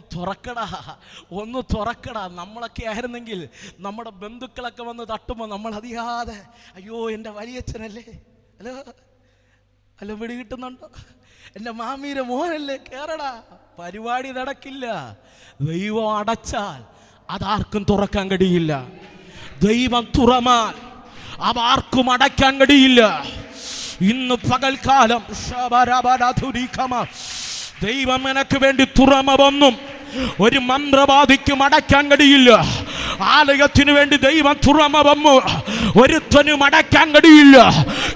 തുറക്കടാ. നമ്മളൊക്കെ ആയിരുന്നെങ്കിൽ നമ്മുടെ ബന്ധുക്കളൊക്കെ വന്ന് തട്ടുമ്പോൾ നമ്മൾ അറിയാതെ, അയ്യോ എൻ്റെ വലിയച്ഛനല്ലേ, അല്ല പിടി കിട്ടുന്നുണ്ടോ, എൻ്റെ മാമീരെ മോനല്ലേ, കേറടാ. പരിപാടി നടക്കില്ല. ദൈവം അടച്ചാൽ അതാർക്കും തുറക്കാൻ കഴിയില്ല. ദൈവം തുറന്നാൽ അതാർക്കും അടയ്ക്കാൻ കഴിയില്ല. ഇന്ന് പകൽക്കാലം ദൈവം എനക്ക് വേണ്ടി തുറന്നതൊന്നും ഒരു മന്ത്രവാദിക്കും അടയ്ക്കാൻ കഴിയില്ല. ആലയത്തിന് വേണ്ടി ദൈവം തുറന്നതൊന്നും ഒരുത്തനും അടയ്ക്കാൻ കഴിയില്ല.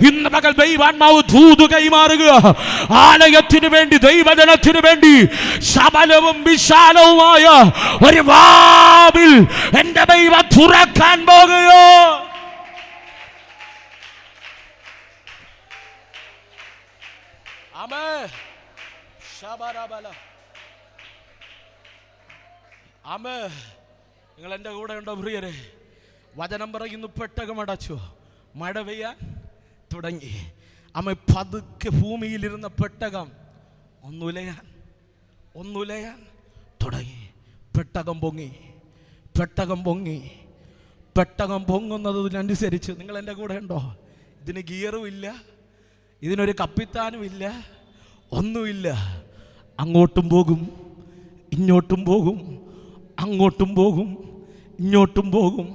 ഇന്ന് പകൽ ദൈവാത്മാവ് ദൂത് കൈമാറുക. ആലയത്തിന് വേണ്ടി, ദൈവജനത്തിന് വേണ്ടി സബലവും വിശാലവുമായ ഒരു വാതിൽ എന്റെ ദൈവം തുറക്കാൻ പോകുകയോ. നിങ്ങൾ എൻ്റെ കൂടെ ഉണ്ടോ പ്രിയരെ? വചനം പറയുന്നു, പെട്ടകമടച്ചു, മഴ പെയ്യാൻ തുടങ്ങി. പതുക്കെ ഭൂമിയിലിരുന്ന പെട്ടകം ഒന്നുലയാൻ തുടങ്ങി. പെട്ടകം പൊങ്ങുന്നതിനനുസരിച്ച്, നിങ്ങൾ എൻ്റെ കൂടെ ഉണ്ടോ? ഇതിന് ഗിയറും ഇല്ല, ഇതിനൊരു കപ്പിത്താനും ഇല്ല, ഒന്നുമില്ല. അങ്ങോട്ടും പോകും, ഇങ്ങോട്ടും പോകും, അങ്ങോട്ടും പോകും, ഇങ്ങോട്ടും പോകും.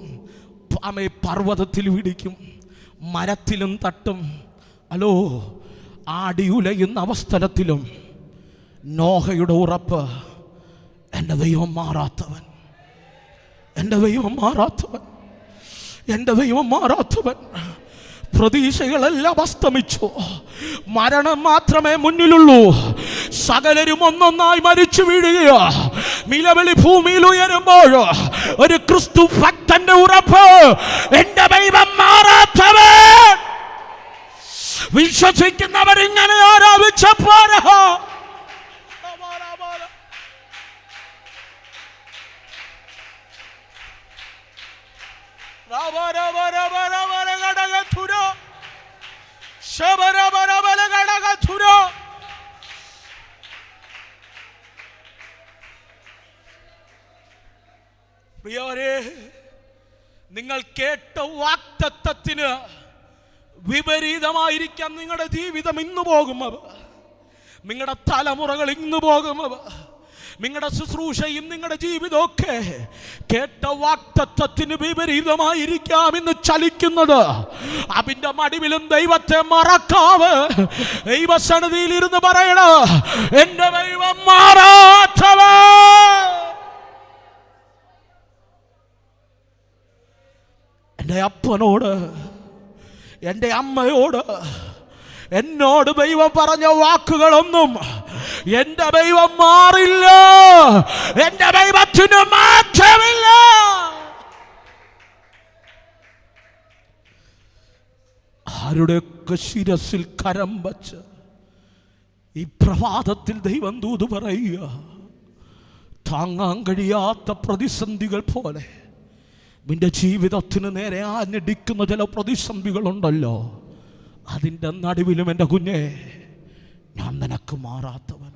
പർവ്വതത്തിൽ പിടിക്കും, മരത്തിലും തട്ടും. ആടിയുലയുന്ന അവസ്ഥലത്തിലും നോഹയുടെ ഉറപ്പ്, എൻ്റെ ദൈവം മാറാത്തവൻ, എൻ്റെ ദൈവം മാറാത്തവൻ. എൻ്റെ ദൈവം മാറാത്തവൻ. പ്രതീക്ഷകളെല്ലാം അസ്തമിച്ചു. മരണം മാത്രമേ മുന്നിലുള്ളൂ. സകലരും ഒന്നൊന്നായി മരിച്ചു വീഴുകയോ. നിലവിളി ഭൂമിയിൽ ഉയരുമ്പോൾ ഒരു ക്രിസ്തു ഭക്തന്റെ ഉറപ്പ്, എൻ്റെ ദൈവം മാറാത്തവൻ. വിശ്വസിക്കുന്നവർ ഇങ്ങനെ ആരാധിച്ചപ്പോൾ പ്രിയവരെ, നിങ്ങൾ കേട്ട വാഗ്ദത്തത്തിന് വിപരീതമായിരിക്കാം നിങ്ങളുടെ ജീവിതം ഇന്ന് പോകും. നിങ്ങളുടെ തലമുറകൾ ഇന്ന് പോകും. നിങ്ങളുടെ ശുശ്രൂഷയും നിങ്ങളുടെ ജീവിതമൊക്കെ കേട്ട വാഗ്ദത്തത്തിന് വിപരീതമായിരിക്കാം ഇന്ന് ചലിക്കുന്നത്. അതിന്റെ മടിവിലും ദൈവത്തെ മറക്കാവ്. ദൈവസന്നിധിയിൽ ഇരുന്ന് പറയണ, എൻ്റെ ദൈവം മാറാത്തവൻ. എൻ്റെ അപ്പനോട്, എൻ്റെ അമ്മയോട്, എന്നോട് ദൈവം പറഞ്ഞ വാക്കുകളൊന്നും എൻ്റെ ദൈവം മാറില്ല. എൻ്റെ ദൈവത്തിന് മാറ്റമില്ല. ആരുടെയൊക്കെ ശിരസിൽ കരം വച്ച് ഈ പ്രഭാതത്തിൽ ദൈവം ദൂത് പറയുക, താങ്ങാൻ കഴിയാത്ത പ്രതിസന്ധികൾ പോലെ നിന്റെ ജീവിതത്തിന് നേരെ ആഞ്ഞടിക്കുന്ന ചില പ്രതിസന്ധികളുണ്ടല്ലോ, അതിൻ്റെ നടുവിലും എൻ്റെ കുഞ്ഞെ, ഞാൻ നിനക്ക് മാറാത്തവനാണ്.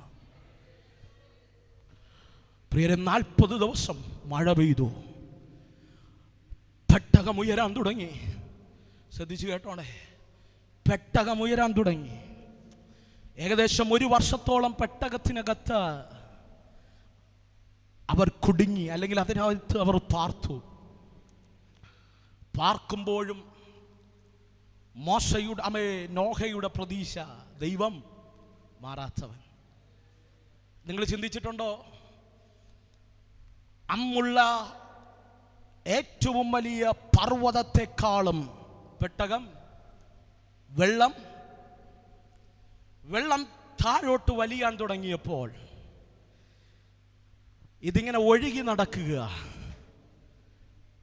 പ്രിയരെ, 40 ദിവസം മഴ പെയ്തു. പെട്ടകം ഉയരാൻ തുടങ്ങി. ശ്രദ്ധിച്ചു കേട്ടോണേ, പെട്ടകം ഉയരാൻ തുടങ്ങി. ഏകദേശം 1 വർഷത്തോളം പെട്ടകത്തിനകത്ത് അവർ കുടുങ്ങി, അല്ലെങ്കിൽ അതിനകത്ത് അവർ പാർത്തു. പാർക്കുമ്പോഴും നോഹയുടെ പ്രതീക്ഷ, ദൈവം മാറാത്തവൻ. നിങ്ങൾ ചിന്തിച്ചിട്ടുണ്ടോ? അമ്മുള്ള ഏറ്റവും വലിയ പർവ്വതത്തെക്കാളും പെട്ടകം വെള്ളം താഴോട്ട് വലിയാൻ തുടങ്ങിയപ്പോൾ ഇതിങ്ങനെ ഒഴുകി നടക്കുക.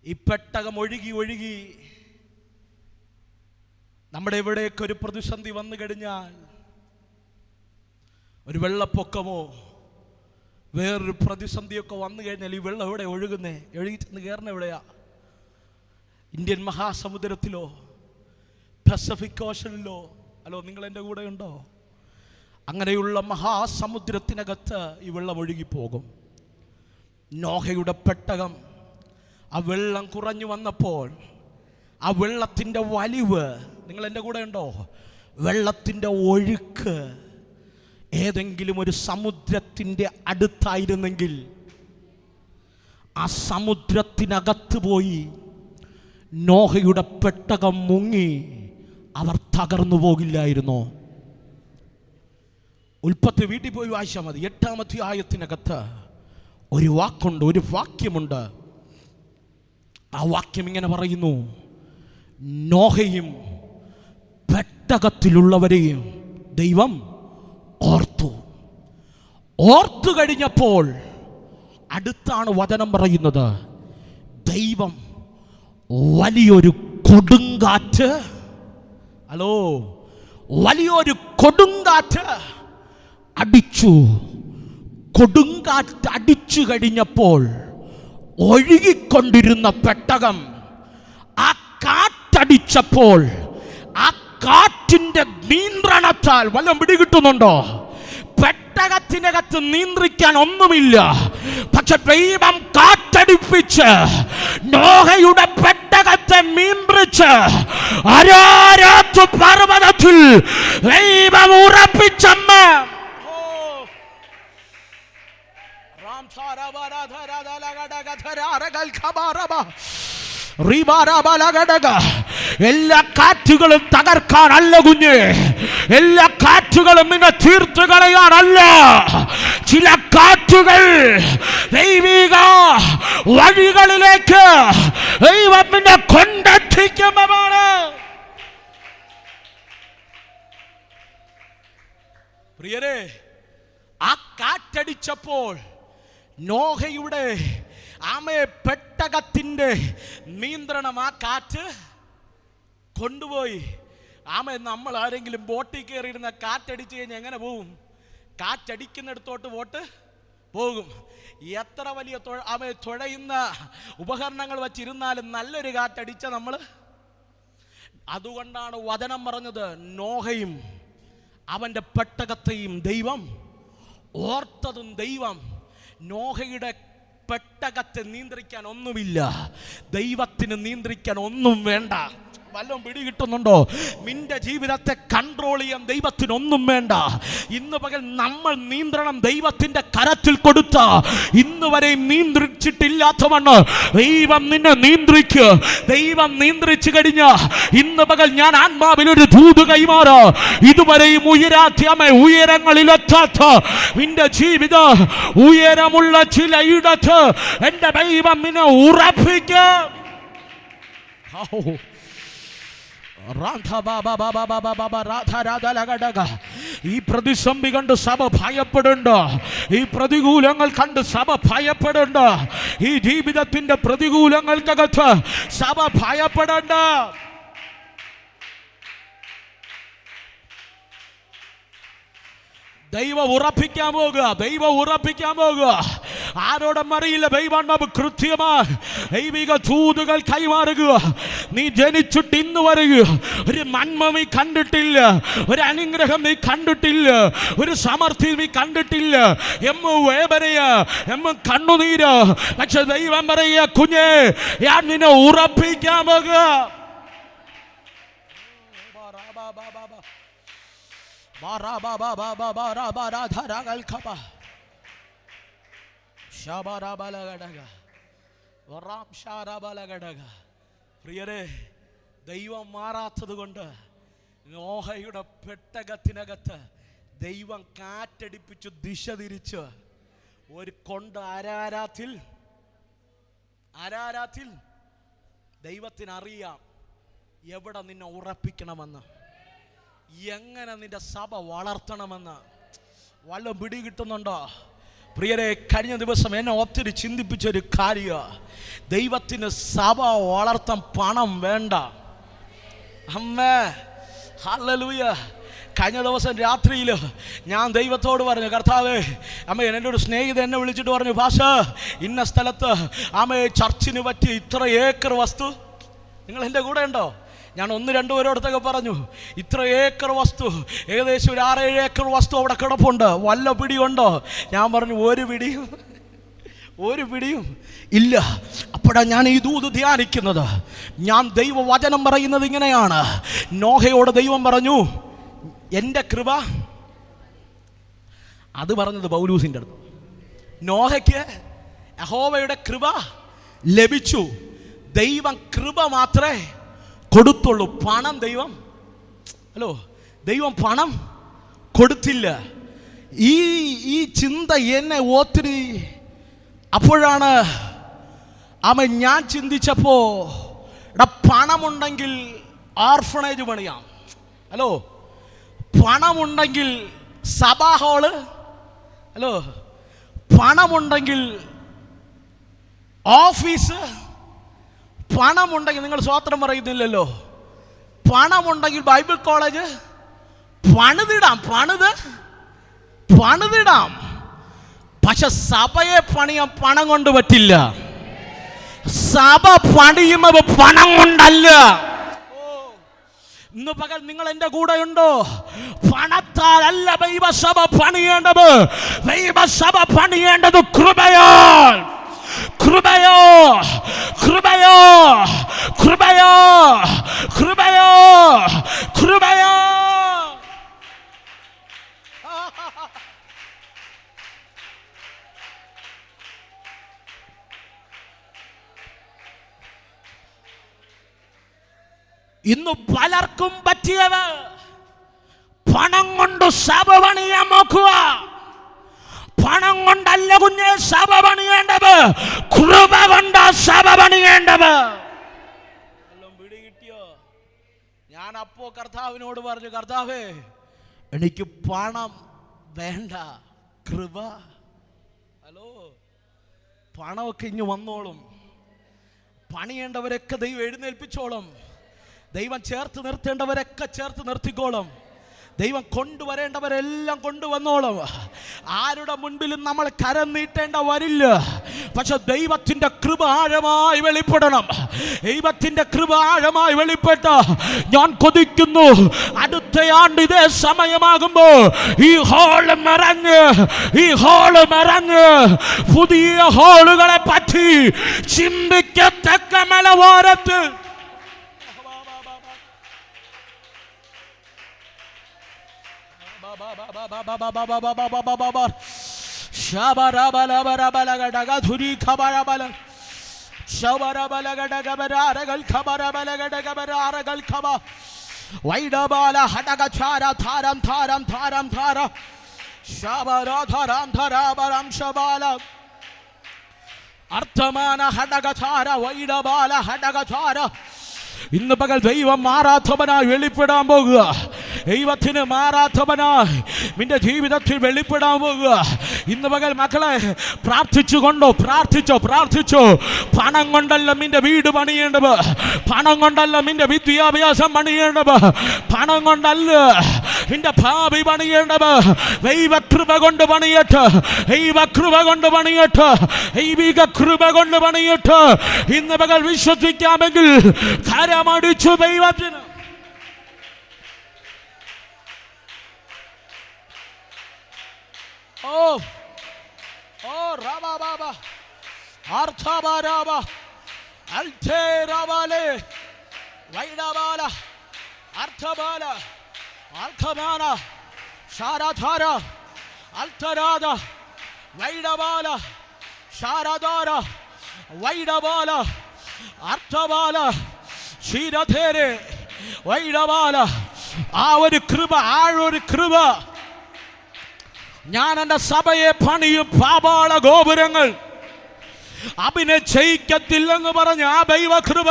ഈ പെട്ടകം ഒഴുകി ഒഴുകി നമ്മുടെ ഇവിടേക്ക് ഒരു പ്രതിസന്ധി വന്നു കഴിഞ്ഞാൽ, ഒരു വെള്ളപ്പൊക്കമോ വേറൊരു പ്രതിസന്ധിയൊക്കെ വന്നു കഴിഞ്ഞാൽ ഈ വെള്ളം എവിടെ ഒഴുകുന്നേ? ഒഴുകി ചെന്ന് കയറുന്ന എവിടെയാ? ഇന്ത്യൻ മഹാസമുദ്രത്തിലോ പസഫിക് ഓഷനിലോ? ഹലോ, നിങ്ങൾ എൻ്റെ കൂടെ ഉണ്ടോ? അങ്ങനെയുള്ള മഹാസമുദ്രത്തിനകത്ത് ഈ വെള്ളം ഒഴുകിപ്പോകും. നോഹയുടെ പെട്ടകം ആ വെള്ളം കുറഞ്ഞു വന്നപ്പോൾ ആ വെള്ളത്തിൻ്റെ വലിവ്, നിങ്ങൾ എൻ്റെ കൂടെ ഉണ്ടോ? വെള്ളത്തിൻ്റെ ഒഴുക്ക് ഏതെങ്കിലും ഒരു സമുദ്രത്തിൻ്റെ അടുത്തായിരുന്നെങ്കിൽ ആ സമുദ്രത്തിനകത്ത് പോയി നോഹയുടെ പെട്ടകം മുങ്ങി അവർ തകർന്നു പോകില്ലായിരുന്നോ? ഉൽപ്പത്തി വീട്ടിൽ പോയി വായിച്ചാൽ മതി. 8-ാം അധ്യായത്തിനകത്ത് ഒരു വാക്കുണ്ട്, ഒരു വാക്യമുണ്ട്. ആ വാക്യം ഇങ്ങനെ പറയുന്നു: നോഹയും പെട്ടകത്തിലുള്ളവരെയും ദൈവം ഓർത്തു കഴിഞ്ഞപ്പോൾ അടുത്താണ് വചനം പറയുന്നത്, ദൈവം വലിയൊരു കൊടുങ്കാറ്റ്, വലിയൊരു കൊടുങ്കാറ്റ് അടിച്ചു. കൊടുങ്കാറ്റ് അടിച്ചു കഴിഞ്ഞപ്പോൾ ഒഴുകിക്കൊണ്ടിരുന്ന പെട്ടകം ആ കാറ്റടിച്ചപ്പോൾ ആ കാറ്റിന്റെ നിയന്ത്രണത്താൽ വല്ലതും പിടികിട്ടുന്നുണ്ടോ? പെട്ടകത്തിനകത്ത് നിയന്ത്രിക്കാൻ ഒന്നുമില്ല. പക്ഷെ ദൈവം കാറ്റടിപ്പിച്ച് നോഹയുടെ പെട്ടകത്തെ നിയന്ത്രിച്ച് അരാരാത്ത് പർവ്വതത്തിൽ ദൈവം ഉറപ്പിച്ചമ്മ. എല്ലാ കാറ്റുകളും തകർക്കാനല്ല കുഞ്ഞ്, എല്ലാ കാറ്റുകളും നിന്നെ തീർത്ത് കളയാനല്ല. ചില കാറ്റുകൾ ദൈവിക വഴികളിലേക്ക് ദൈവത്തിനെ കൊണ്ടെത്തിക്കുമാണ്. പ്രിയരെ, ആ കാറ്റടിച്ചപ്പോൾ നോഹയുടെ പെട്ടകത്തിന്റെ നിയന്ത്രണം ആ കാറ്റ് കൊണ്ടുപോയി. നമ്മൾ ആരെങ്കിലും ബോട്ടിൽ കയറിയിരുന്ന കാറ്റടിച്ച് കഴിഞ്ഞാൽ എങ്ങനെ പോകും? കാറ്റടിക്കുന്നിടത്തോട്ട് ബോട്ട് പോകും. എത്ര വലിയ തുഴയുന്ന ഉപകരണങ്ങൾ വച്ചിരുന്നാലും നല്ലൊരു കാറ്റടിച്ച നമ്മൾ. അതുകൊണ്ടാണ് വചനം പറഞ്ഞത്, നോഹയും അവൻ്റെ പെട്ടകത്തെയും ദൈവം ഓർത്തതും. ദൈവം നോഹയുടെ പെട്ടകത്തെ നിയന്ത്രിക്കാൻ ഒന്നുമില്ല, ദൈവത്തിന് നിയന്ത്രിക്കാൻ ഒന്നും വേണ്ട. വല്ലതും പിടി കിട്ടുന്നുണ്ടോ? നിന്റെ ജീവിതത്തെ കൺട്രോൾ ചെയ്യാൻ ദൈവത്തിനൊന്നും വേണ്ട. ഇന്ന് പകൽ നമ്മൾ നിയന്ത്രണം ദൈവത്തിന്റെ കരത്തിൽ കൊടുത്ത ഇന്ന് വരെ നിയന്ത്രിച്ചിട്ടില്ലാത്തവണ്ണം ദൈവം നിന്നെ നിയന്ത്രിക്കുക. ദൈവം നിയന്ത്രിച്ചു കഴിഞ്ഞ ഇന്ന് പകൽ ഞാൻ ആത്മാവിലൊരു ദൂത് കൈമാറാ. ഇതുവരെയും ഉയരങ്ങളിലെത്താത്ത നിന്റെ ജീവിത ഉയരമുള്ള ചില ഇടത്ത് എന്റെ ദൈവം നിന്നെ ഉറപ്പിക്കും. ഈ പ്രതിസന്ധി കണ്ട് സഭ ഭയപ്പെടേണ്ട, ഈ പ്രതികൂലങ്ങൾ കണ്ട് സഭ ഭയപ്പെടേണ്ട, ഈ ജീവിതത്തിന്റെ പ്രതികൂലങ്ങൾക്കകത്ത് സഭ ഭയപ്പെടേണ്ട. ദൈവം ഉറപ്പിക്കാൻ പോകുക. ആരോടും അറിയില്ല. ദൈവാത്മാവ് കൃത്യമായി ദൈവിക ദൂതുകൾ കൈമാറുക. നീ ജനിച്ചിട്ട് ഇന്ന് വരെ ഒരു നന്മ നീ കണ്ടിട്ടില്ല, ഒരു അനുഗ്രഹം നീ കണ്ടിട്ടില്ല, ഒരു സമൃദ്ധി നീ കണ്ടിട്ടില്ല. കണ്ണുനീര്. പക്ഷെ ദൈവം പറയുക, കുഞ്ഞേ ഞാൻ നിന്നെ ഉറപ്പിക്കാൻ പോകുക. പ്രിയരെ, ദൈവം മാറാത്തത് കൊണ്ട് നോഹയുടെ പെട്ടകത്തിനകത്ത് ദൈവം കാറ്റടിപ്പിച്ചു ദിശ തിരിച്ച് ഒരു കൊണ്ട് ആരാരാത്തിൽ ദൈവത്തിനറിയാം എവിടെ നിന്നെ ഉറപ്പിക്കണമെന്ന്, എങ്ങനെ നിന്റെ സഭ വളർത്തണമെന്ന്. വല്ല പിടി കിട്ടുന്നുണ്ടോ? പ്രിയരെ, കഴിഞ്ഞ ദിവസം എന്നെ ഒത്തിരി ചിന്തിപ്പിച്ചൊരു കാര്യം, ദൈവത്തിന് സഭ വളർത്താൻ പണം വേണ്ട. അമ്മേ, ഹല്ലേലൂയ. കഴിഞ്ഞ ദിവസം രാത്രിയിൽ ഞാൻ ദൈവത്തോട് പറഞ്ഞു, കർത്താവേ, എൻ്റെ ഒരു സ്നേഹിതൻ എന്നെ വിളിച്ചിട്ട് പറഞ്ഞു, ഭാഷ ഇന്ന സ്ഥലത്ത് ചർച്ചിന് പറ്റി ഇത്ര ഏക്കർ വസ്തു. നിങ്ങൾ എൻ്റെ കൂടെ ഉണ്ടോ? ഞാൻ 1-2 പേരോടത്തൊക്കെ പറഞ്ഞു, ഇത്ര ഏക്കർ വസ്തു, ഏകദേശം ഒരു 6-7 ഏക്കർ വസ്തു അവിടെ കിടപ്പുണ്ട്, വല്ല പിടിയുണ്ടോ? ഞാൻ പറഞ്ഞു, ഒരു പിടിയും ഇല്ല. അപ്പോഴാണ് ഞാൻ ഈ ദൂത് ധ്യാനിക്കുന്നത്. ഞാൻ ദൈവവചനം പറയുന്നത് ഇങ്ങനെയാണ്. നോഹയോട് ദൈവം പറഞ്ഞു, എൻ്റെ കൃപ, അത് പറഞ്ഞത് പൗലൂസിൻ്റെ അടുത്ത്. നോഹയ്ക്ക് യഹോവയുടെ കൃപ ലഭിച്ചു. ദൈവം കൃപ മാത്രമേ കൊടുത്തുള്ളൂ. പണം ദൈവം പണം കൊടുത്തില്ല. ഈ ചിന്ത എന്നെ ഒത്തിരി, അപ്പോഴാണ് ഞാൻ ചിന്തിച്ചപ്പോ, പണമുണ്ടെങ്കിൽ ഓർഫണേജ് പണിയാം. പണമുണ്ടെങ്കിൽ സഭാ ഹാള്, പണമുണ്ടെങ്കിൽ ഓഫീസ്, പണമുണ്ടെങ്കിൽ, നിങ്ങൾ സ്വോത്രം പറയുന്നില്ലല്ലോ, പണമുണ്ടെങ്കിൽ ബൈബിൾ കോളേജ് പണിതിടാം. പക്ഷെ സഭയെ പണിയാൻ പണം കൊണ്ട് പറ്റില്ല. സഭ പണിയുന്നത് പണം കൊണ്ടല്ല. ഇന്ന് പകൽ നിങ്ങൾ എൻ്റെ കൂടെ ഉണ്ടോ? പണത്താലല്ല ദൈവസഭ പണിയേണ്ടത്. ദൈവസഭ പണിയേണ്ടത് കൃപയാൽ. കൃപയോ കൃപയോ കൃപയോ കൃപയോ കൃപയോ. ഇന്ന് പലർക്കും പറ്റിയത് പണം കൊണ്ട് സഭ പണിയാൻ നോക്കുക. പണം കുഞ്ഞെ സഭ പണിയേണ്ടത് കൃപ കൊണ്ട സഭ പണിയേണ്ടത്. പിടി കിട്ടിയോ? ഞാൻ അപ്പോ കർത്താവിനോട് പറഞ്ഞു, കർത്താവേ എനിക്ക് പണം വേണ്ട, കൃപ. ഹലോ, പണമൊക്കെ ഇഞ്ഞു വന്നോളും, പണിയേണ്ടവരൊക്കെ ദൈവം എഴുന്നേൽപ്പിച്ചോളും, ദൈവം ചേർത്ത് നിർത്തേണ്ടവരൊക്കെ ചേർത്ത് നിർത്തിക്കോളും, ദൈവം കൊണ്ടുവരേണ്ടവരെല്ലാം കൊണ്ടുവന്നോളും. ആരുടെ മുൻപിലും നമ്മൾ കരം നീട്ടേണ്ട വരില്ല. പക്ഷെ ദൈവത്തിൻ്റെ കൃപ ആഴമായി വെളിപ്പെടണം. ദൈവത്തിൻ്റെ കൃപ ആഴമായി വെളിപ്പെട്ട ഞാൻ കൊതിക്കുന്നു, അടുത്ത ആണ്ട് ഇതേ സമയമാകുമ്പോ ഈ ഹോള് മറഞ്ഞ് പുതിയ ഹോളുകളെ പറ്റി ചിന്തിക്കത്തക്ക മലവാരത്ത് ഇന്ന് പകൽ ദൈവം മാറാത്തവനായി വെളിപ്പെടാൻ പോകുക. ദൈവത്തിന് മാറാത്തവനായി നിന്റെ ജീവിതത്തിൽ വെളിപ്പെടാൻ പോകുക. ഇന്ന് പകൽ മക്കളെ പ്രാർത്ഥിച്ചോ. പണം കൊണ്ടല്ല നിന്റെ വീട് പണിയേണ്ടത്, പണം കൊണ്ടല്ല നിന്റെ വിദ്യാഭ്യാസം പണിയേണ്ടത്, പണം കൊണ്ടല്ല നിന്റെ ഭാവി പണിയേണ്ടത്. ദൈവകൃപ കൊണ്ട് പണിയട്ടെ, ദൈവകൃപ കൊണ്ട് പണിയട്ടെ, ദൈവിക കൃപ കൊണ്ട് പണിയട്ടെ. ഇന്ന് പകൽ വിശ്വസിക്കാമെങ്കിൽ കരമടിച്ചു ദൈവത്തിന്. ആ ഒരു കൃപ, ഞാൻ എൻ്റെ സഭയെ പണിയും പാതാള ഗോപുരങ്ങൾ അതിനെ ജയിക്കത്തില്ലെന്ന് പറഞ്ഞ ആ ദൈവകൃപ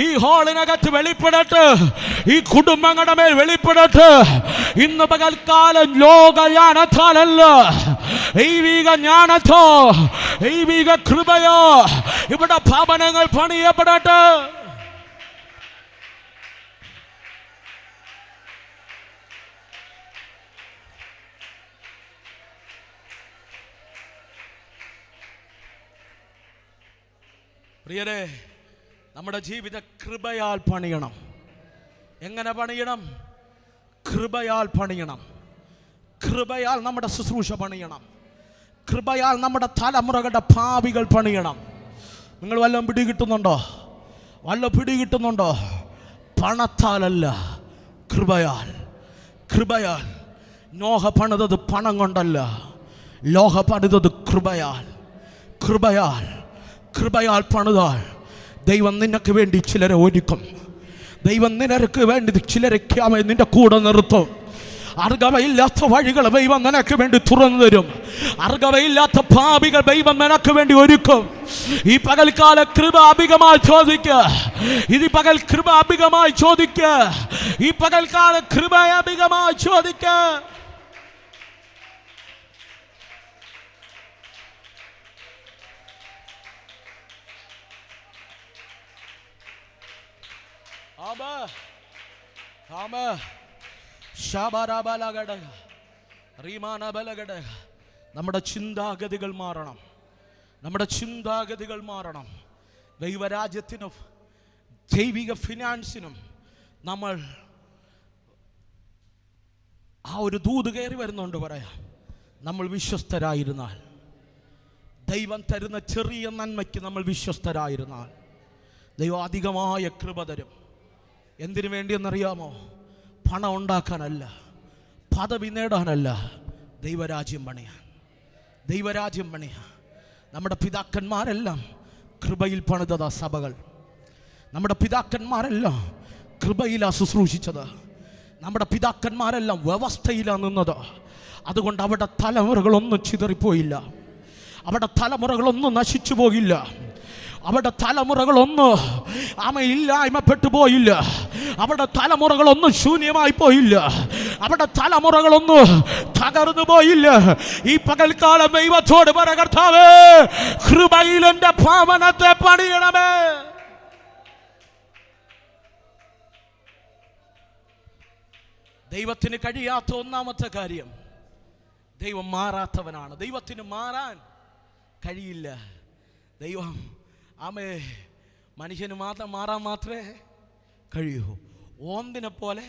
ഈ ഹോളിനകത്ത് വെളിപ്പെടട്ടെ, ഈ കുടുംബങ്ങളുടെ മേൽ വെളിപ്പെടട്ടെ. ഇന്ന് പകൽക്കാലം ലോക ജ്ഞാനത്താലല്ല, ദൈവിക ജ്ഞാനത്തോ ദൈവിക കൃപയോ ഇവിടെ ഭവനങ്ങൾ പണിയപ്പെടട്ടെ. പ്രിയരെ, നമ്മുടെ ജീവിത കൃപയാൽ പണിയണം. എങ്ങനെ പണിയണം? കൃപയാൽ പണിയണം. കൃപയാൽ നമ്മുടെ ശുശ്രൂഷ പണിയണം. കൃപയാൽ നമ്മുടെ തലമുറകളുടെ ഭാവികൾ പണിയണം. നിങ്ങൾ വല്ലതും പിടികിട്ടുന്നുണ്ടോ? പണത്താലല്ല, കൃപയാൽ. നോഹ പണിതത് പണം കൊണ്ടല്ല, ലോഹ പണിതത് കൃപയാൽ പണിതാൽ ദൈവം നിനക്ക് വേണ്ടി ചിലരെ ഒരുക്കും. ദൈവം നിനക്ക് വേണ്ടി ചിലരെ നിന്റെ കൂടെ നിർത്തും. അർഹതയില്ലാത്ത വഴികൾ ദൈവം നിനക്ക് വേണ്ടി തുറന്നു തരും. അർഹതയില്ലാത്ത പാപികൾ ദൈവം നിനക്ക് വേണ്ടി ഒരുക്കും. ഈ പകൽക്കാല കൃപ അധികമായി ചോദിക്കുക. ഈ പകൽക്കാല കൃപ അധികമായി ചോദിക്കുക. നമ്മുടെ ചിന്താഗതികൾ മാറണം. ദൈവരാജ്യത്തിനും ദൈവിക ഫിനാൻസിനും നമ്മൾ ആ ഒരു ദൂത് കയറി വരുന്നുണ്ട്. പറയാം, നമ്മൾ വിശ്വസ്തരായിരുന്നാൽ, ദൈവം തരുന്ന ചെറിയ നന്മയ്ക്ക് നമ്മൾ വിശ്വസ്തരായിരുന്നാൽ ദൈവം അധികമായ കൃപ തരും. എന്തിനു വേണ്ടിയെന്നറിയാമോ? പണം ഉണ്ടാക്കാനല്ല, പദവി നേടാനല്ല, ദൈവരാജ്യം പണിയാൻ. നമ്മുടെ പിതാക്കന്മാരെല്ലാം കൃപയിൽ പണിതതാ സഭകൾ. നമ്മുടെ പിതാക്കന്മാരെല്ലാം കൃപയിലാണ് ശുശ്രൂഷിച്ചത്. നമ്മുടെ പിതാക്കന്മാരെല്ലാം വ്യവസ്ഥയിലാണ് നിന്നത്. അതുകൊണ്ട് അവിടെ തലമുറകളൊന്നും ചിതറിപ്പോയില്ല. അവിടെ തലമുറകളൊന്നും നശിച്ചു പോകില്ല. അവിടെ തലമുറകളൊന്നും ഇല്ലായ്മപ്പെട്ടു പോയില്ല. അവിടെ തലമുറകളൊന്നും ശൂന്യമായി പോയില്ല. അവിടെ തലമുറകളൊന്നും തകർന്നു പോയില്ല. ഈ പകൽക്കാലം ദൈവത്തോട് പറ, കർത്താവേ, കൃപയിൽ എൻ്റെ ഭവനത്തെ പണിയണമേ. ദൈവത്തിന് കഴിയാത്ത ഒന്നാമത്തെ കാര്യം, ദൈവം മാറാത്തവനാണ്. ദൈവത്തിന് മാറാൻ കഴിയില്ല. ദൈവം മനുഷ്യന് മാറാൻ മാത്രമേ കഴിയൂ. ഓന്തിനെ പോലെ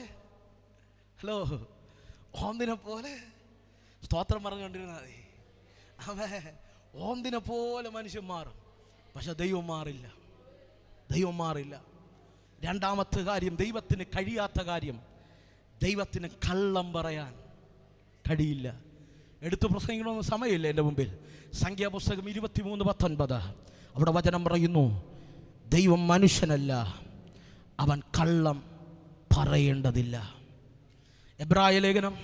സ്തോത്രം പറഞ്ഞുകൊണ്ടിരുന്നാൽ മതി. ഓന്തിനെ പോലെ മനുഷ്യൻ മാറും, പക്ഷെ ദൈവം മാറില്ല. ദൈവം മാറില്ല. രണ്ടാമത്തെ കാര്യം, ദൈവത്തിന് കഴിയാത്ത കാര്യം, ദൈവത്തിന് കള്ളം പറയാൻ കഴിയില്ല. എടുത്തു പ്രസംഗിക്കണമെന്ന് സമയമില്ല എൻ്റെ മുമ്പിൽ. സംഖ്യാപുസ്തകം 23:19 അവിടെ വചനം പറയുന്നു, ദൈവം മനുഷ്യനല്ല, അവൻ കള്ളം പറയേണ്ടതില്ല. എബ്രായ ലേഖനം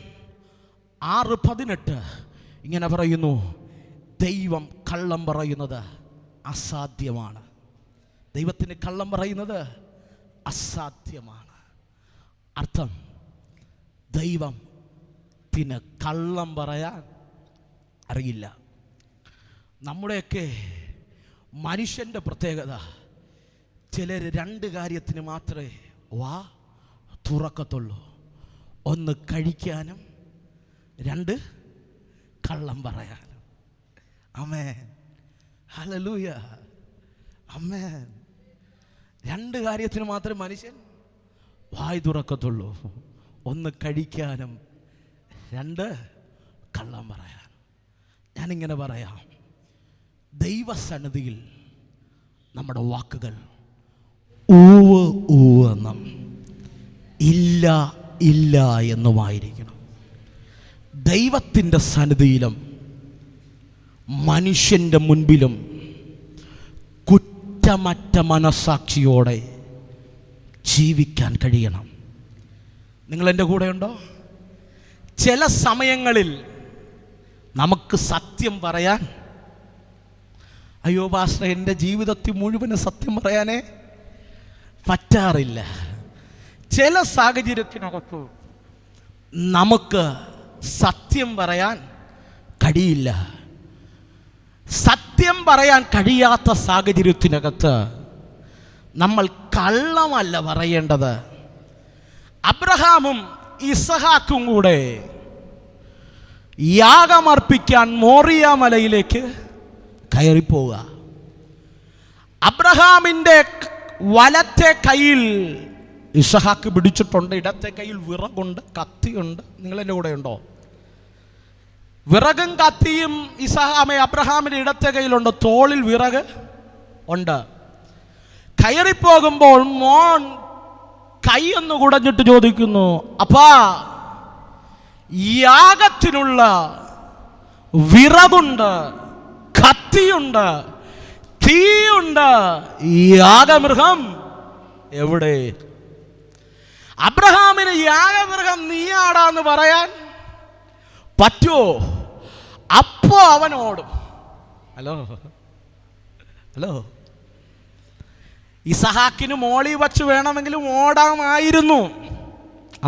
6:18 ഇങ്ങനെ പറയുന്നു, ദൈവം കള്ളം പറയുന്നത് അസാധ്യമാണ്. ദൈവത്തിന് കള്ളം പറയുന്നത് അസാധ്യമാണ്. അർത്ഥം, ദൈവത്തിന് കള്ളം പറയാൻ അറിയില്ല. നമ്മുടെയൊക്കെ മനുഷ്യൻ്റെ പ്രത്യേകത, ചിലർ രണ്ട് കാര്യത്തിന് മാത്രമേ വാ തുറക്കത്തുള്ളൂ. ഒന്ന് കഴിക്കാനും, രണ്ട് കള്ളം പറയാനും. ആമേൻ, ഹല്ലേലൂയ, ആമേൻ. രണ്ട് കാര്യത്തിന് മാത്രമേ മനുഷ്യൻ വായ് തുറക്കത്തുള്ളൂ. ഒന്ന് കഴിക്കാനും, രണ്ട് കള്ളം പറയാനും. ഞാനിങ്ങനെ പറയാം, ദൈവസന്നിധിയിൽ നമ്മുടെ വാക്കുകൾ ഊവ് ഊവ് എന്നും ഇല്ല ഇല്ല എന്നുമായിരിക്കണം. ദൈവത്തിൻ്റെ സന്നിധിയിലും മനുഷ്യൻ്റെ മുൻപിലും കുറ്റമറ്റ മനസ്സാക്ഷിയോടെ ജീവിക്കാൻ കഴിയണം. നിങ്ങളെൻ്റെ കൂടെയുണ്ടോ? ചില സമയങ്ങളിൽ നമുക്ക് സത്യം പറയാൻ, അയ്യോ പാസ്റ്റർ, എൻ്റെ ജീവിതത്തിൽ മുഴുവനും സത്യം പറയാനേ പറ്റാറില്ല. ചില സാഹചര്യത്തിനകത്ത് നമുക്ക് സത്യം പറയാൻ കഴിയില്ല. സത്യം പറയാൻ കഴിയാത്ത സാഹചര്യത്തിനകത്ത് നമ്മൾ കള്ളമല്ല പറയേണ്ടത്. അബ്രഹാമും ഇസഹാക്കും കൂടെ യാഗമർപ്പിക്കാൻ മോറിയ മലയിലേക്ക് കയറിപ്പോവുക. അബ്രഹാമിൻ്റെ വലത്തെ കയ്യിൽ ഇസഹാക്ക് പിടിച്ചിട്ടുണ്ട്, ഇടത്തെ കയ്യിൽ വിറകുണ്ട്, കത്തിയുണ്ട്. നിങ്ങളെൻ്റെ കൂടെ ഉണ്ടോ? വിറകും കത്തിയും അബ്രഹാമിൻ്റെ ഇടത്തെ കയ്യിലുണ്ട്, തോളിൽ വിറക് ഉണ്ട്. കയറിപ്പോകുമ്പോൾ മോൻ കൈയൊന്ന് കുടഞ്ഞിട്ട് ചോദിക്കുന്നു, അപ്പാ, യാഗത്തിനുള്ള വിറകുണ്ട്, കത്തിയുണ്ട്, തീയുണ്ട്, യാഗമൃഗം എവിടെ? അബ്രഹാമിന് യാഗമൃഗം നീയാടാന്ന് പറയാൻ പറ്റുമോ? അപ്പോ അവനോടും. ഹലോ, ഇസഹാക്കിന് മോളി വച്ച് വേണമെങ്കിലും ഓടാമായിരുന്നു.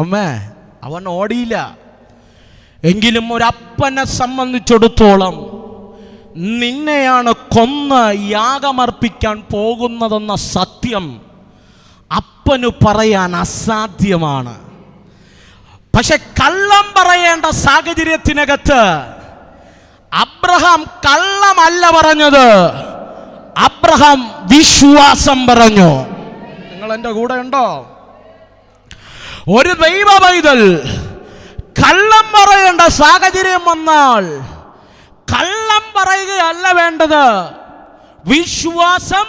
അമ്മേ, അവൻ ഓടിയില്ല. എങ്കിലും ഒരപ്പനെ സംബന്ധിച്ചിടത്തോളം നിന്നെയാണ് കൊന്ന് യാഗമർപ്പിക്കാൻ പോകുന്നതെന്ന സത്യം അപ്പനു പറയാൻ അസാധ്യമാണ്. പക്ഷെ കള്ളം പറയേണ്ട സാഹചര്യത്തിനകത്ത് അബ്രഹാം കള്ളമല്ല പറഞ്ഞത്, അബ്രഹാം വിശ്വാസം പറഞ്ഞു. നിങ്ങൾ എൻ്റെ കൂടെ ഉണ്ടോ? ഒരു ദൈവ പൈതൽ കള്ളം പറയേണ്ട സാഹചര്യം വന്നാൽ കള്ളം പറയുകയല്ല വേണ്ടത്, വിശ്വാസം.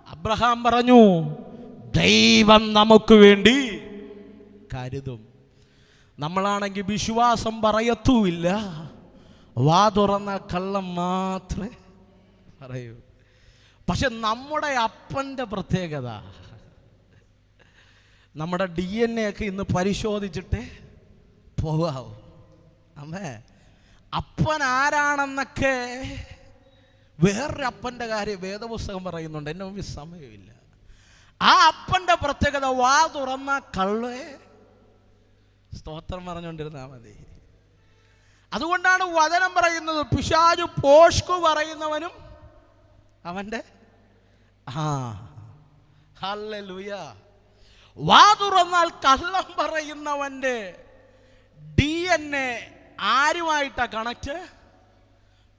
അബ്രഹാം പറഞ്ഞു, ദൈവം നമുക്ക് വേണ്ടി കരുതും. നമ്മളാണെങ്കിൽ വിശ്വാസം പറയത്തുമില്ല, വാ തുറന്ന കള്ളം മാത്രമേ പറയൂ. പക്ഷെ നമ്മുടെ അപ്പൻ്റെ പ്രത്യേകത, നമ്മുടെ DNA ഒക്കെ ഇന്ന് പരിശോധിച്ചിട്ടേ പോകാവൂ. അമ്മേ, അപ്പൻ ആരാണെന്നൊക്കെ വേറൊരു അപ്പൻ്റെ കാര്യം വേദപുസ്തകം പറയുന്നുണ്ട്, എൻ്റെ മുമ്പിൽ സമയമില്ല. ആ അപ്പൻ്റെ പ്രത്യേകത വാ തുറന്ന കള്ളേ സ്തോത്രം പറഞ്ഞുകൊണ്ടിരുന്നാൽ മതി. അതുകൊണ്ടാണ് വചനം പറയുന്നത്, പിശാചു പോഷ്കു പറയുന്നവനും അവൻ്റെ ഹല്ലേലൂയ. വാ തുറന്നാൽ കള്ളം പറയുന്നവൻ്റെ DNA ആരുമായിട്ടാ കണക്ട്?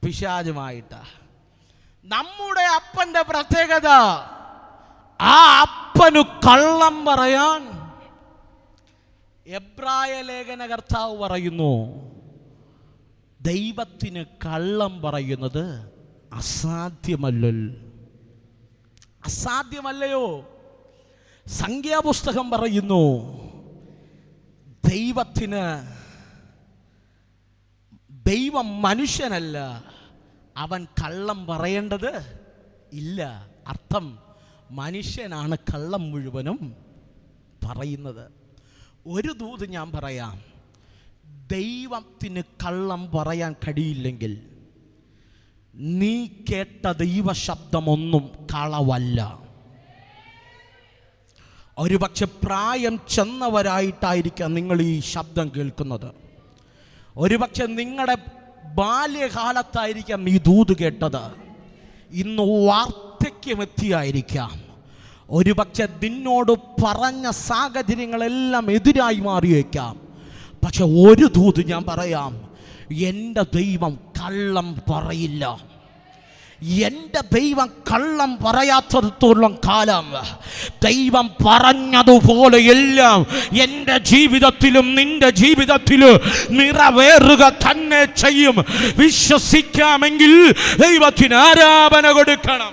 പിശാചുമായിട്ടാ. നമ്മുടെ അപ്പൻ്റെ പ്രത്യേകത, ആ അപ്പനു കള്ളം പറയാൻ എബ്രായ ലേഖന കർത്താവ് പറയുന്നു, ദൈവത്തിന് കള്ളം പറയുന്നത് അസാധ്യമല്ലയോ? സംഖ്യാപുസ്തകം പറയുന്നു, ദൈവം മനുഷ്യനല്ല, അവൻ കള്ളം പറയേണ്ടത് ഇല്ല. അർത്ഥം, മനുഷ്യനാണ് കള്ളം മുഴുവനും പറയുന്നത്. ഒരു ദൂത് ഞാൻ പറയാം, ദൈവത്തിന് കള്ളം പറയാൻ കഴിയില്ലെങ്കിൽ നീ കേട്ട ദൈവശബ്ദമൊന്നും കളവല്ല. ഒരുപക്ഷെ പ്രായം ചെന്നവരായിട്ടായിരിക്കാം നിങ്ങൾ ഈ ശബ്ദം കേൾക്കുന്നത്. ഒരുപക്ഷെ നിങ്ങളുടെ ബാല്യകാലത്തായിരിക്കാം ഈ ദൂത് കേട്ടത്. ഇന്ന് വാർദ്ധക്യമെത്തിയായിരിക്കാം. ഒരുപക്ഷെ നിന്നോട് പറഞ്ഞ സാഹചര്യങ്ങളെല്ലാം എതിരായി മാറിയേക്കാം. പക്ഷെ ഒരു ദൂത് ഞാൻ പറയാം, എൻ്റെ ദൈവം കള്ളം പറയില്ല. എൻ്റെ ദൈവം കള്ളം പറയാത്തടത്തോളം കാലം ദൈവം പറഞ്ഞതുപോലെ എല്ലാം എൻ്റെ ജീവിതത്തിലും നിന്റെ ജീവിതത്തിലും നിറവേറുക തന്നെ ചെയ്യും. വിശ്വസിക്കാമെങ്കിൽ ദൈവത്തിന് ആരാധന കൊടുക്കണം.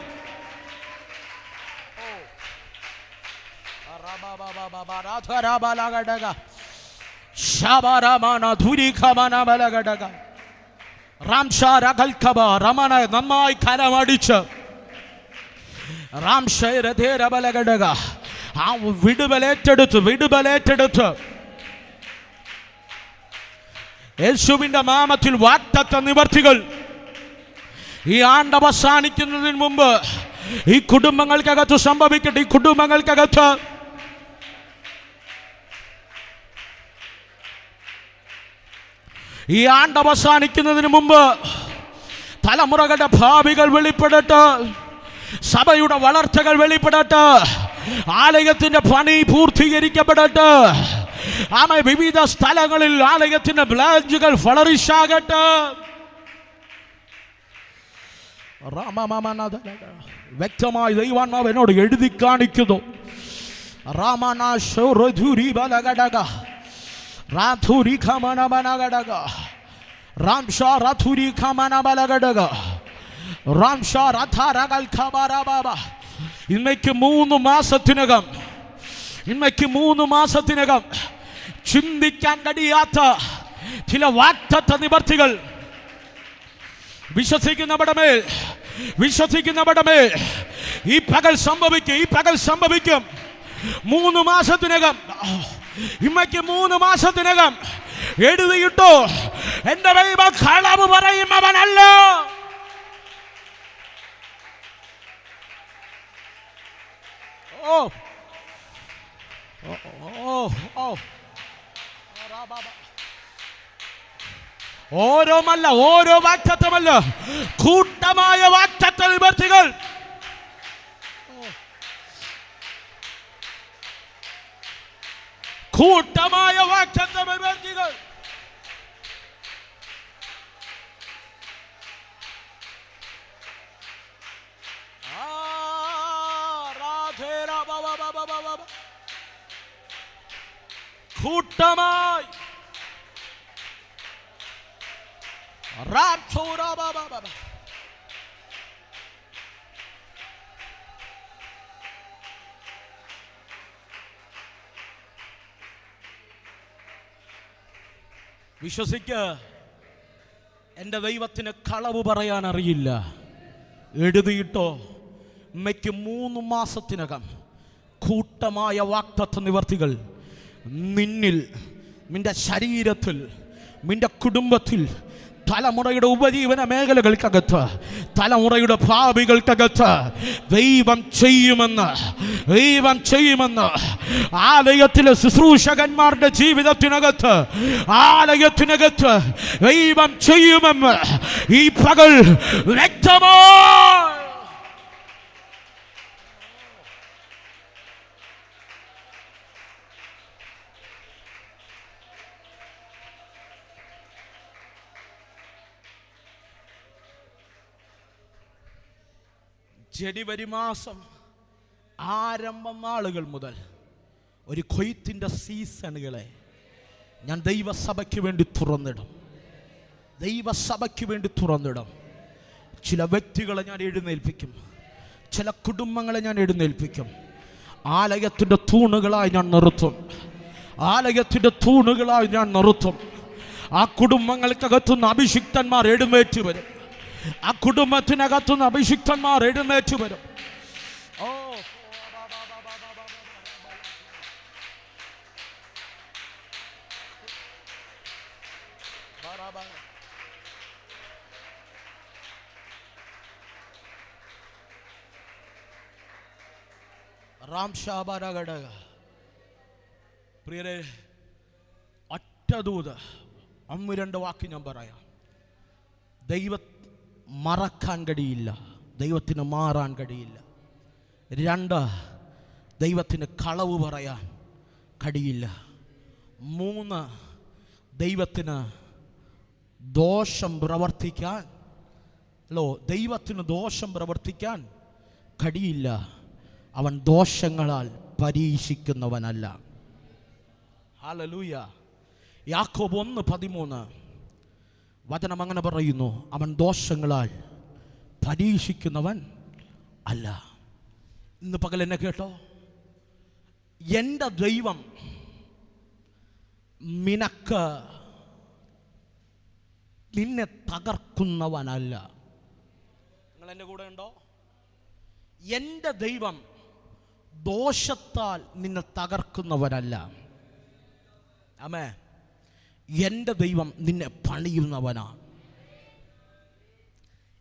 നന്നായി കരമടിച്ച് ആ വിടുതലേറ്റെടുത്ത് യേശുവിന്റെ നാമത്തിൽ വാഗ്ദത്ത നിവർത്തികൾ ഈ ആണ്ട് അവസാനിക്കുന്നതിന് മുമ്പ് ഈ കുടുംബങ്ങൾക്കകത്ത് സംഭവിക്കട്ടെ. ഈ കുടുംബങ്ങൾക്കകത്ത് ഈ ആണ്ട് അവസാനിക്കുന്നതിന് മുമ്പ് തലമുറകളുടെ ഭാവികൾ വെളിപ്പെടട്ടെ. സഭയുടെ വളർച്ചകൾ വെളിപ്പെടട്ടെ. ആലയത്തിന്റെ പണി പൂർത്തീകരിക്കപ്പെടട്ടെ. വിവിധ സ്ഥലങ്ങളിൽ ആലയത്തിന്റെ ബ്രാഞ്ചുകൾ ഫ്ലറിഷാകട്ടെ. വ്യക്തമായി ദൈവാത്മാവ് എന്നോട് എഴുതി കാണിക്കുന്നു. ഇന്നേക്ക് 3 മാസത്തിനകം ചിന്തിക്കാൻ കഴിയാത്ത ചില വാഗ്ദത്ത നിവർത്തികൾ വിശ്വസിക്കുന്നവരുടെ മേൽ ഈ പകൽ സംഭവിക്കും. 3 മാസത്തിനകം, ഇമ്മയ്ക്ക് 3 മാസത്തിനകം എഴുതിയിട്ടോ, എന്റെ ദൈവം കളവ് പറയുന്നവനല്ല. ഓരോ വാഗ്ദത്തമല്ല, കൂട്ടമായ വാഗ്ദത്ത നിവർത്തികൾ. കൂട്ടമായ വാഗ്ദത്ത നിവർത്തികൾ. കൂട്ടമായി വിശ്വസിക്ക. എൻ്റെ ദൈവത്തിന് കളവ് പറയാൻ അറിയില്ല. എഴുതിയിട്ടോ, അമ്മയ്ക്ക് 3 മാസത്തിനകം കൂട്ടമായ വാഗ്ദത്ത നിവർത്തികൾ നിന്നിൽ, നിന്റെ ശരീരത്തിൽ, നിന്റെ കുടുംബത്തിൽ, തലമുറയുടെ ഉപജീവന മേഖലകൾക്കകത്ത്, തലമുറയുടെ ഭാവികൾക്കകത്ത് ദൈവം ചെയ്യുമെന്ന് ആലയത്തിലെ ശുശ്രൂഷകന്മാരുടെ ജീവിതത്തിനകത്ത്, ആലയത്തിനകത്ത് ദൈവം ചെയ്യുമെന്ന് ഈ പകൽ വ്യക്തമായി ജനുവരി മാസം ആരംഭം നാളുകൾ മുതൽ ഒരു കൊയ്ത്തിൻ്റെ സീസണുകളെ ഞാൻ ദൈവസഭയ്ക്ക് വേണ്ടി തുറന്നിടും. ചില വ്യക്തികളെ ഞാൻ എഴുന്നേൽപ്പിക്കും, ചില കുടുംബങ്ങളെ ഞാൻ എഴുന്നേൽപ്പിക്കും. ആലയത്തിൻ്റെ തൂണുകളായി ഞാൻ നിർത്തും. ആ കുടുംബങ്ങൾക്കകത്തുനിന്ന് അഭിഷിക്തന്മാർ എഴുന്നേറ്റ് വരും. ആ കുടുംബത്തിനകത്തുനിന്ന് അഭിഷിക്തന്മാർ എഴുന്നേറ്റ് വരും. പ്രിയരെ, ഒറ്റ ദൂത്, 1-2 വാക്ക് ഞാൻ പറയാം. മറക്കാൻ കഴിയില്ല, ദൈവത്തിന് മാറാൻ കഴിയില്ല. 2, ദൈവത്തിന് കളവ് പറയാൻ കഴിയില്ല. 3, ദൈവത്തിന് ദോഷം പ്രവർത്തിക്കാൻ കഴിയില്ല. അവൻ ദോഷങ്ങളാൽ പരീക്ഷിക്കുന്നവനല്ല. ഹല്ലേലൂയ. യാക്കോബ് 1:13 വചനം അങ്ങനെ പറയുന്നു, അവൻ ദോഷങ്ങളാൽ പരീക്ഷിക്കുന്നവൻ അല്ല. ഇന്ന് പകൽ എന്നെ കേട്ടോ, എൻ്റെ ദൈവം നിന്നെ തകർക്കുന്നവനല്ല. നിങ്ങൾ എൻ്റെ കൂടെ ഉണ്ടോ? എൻ്റെ ദൈവം ദോഷത്താൽ നിന്നെ തകർക്കുന്നവനല്ല. ആമേൻ. എൻ്റെ ദൈവം നിന്നെ പണിയുന്നവനാണ്.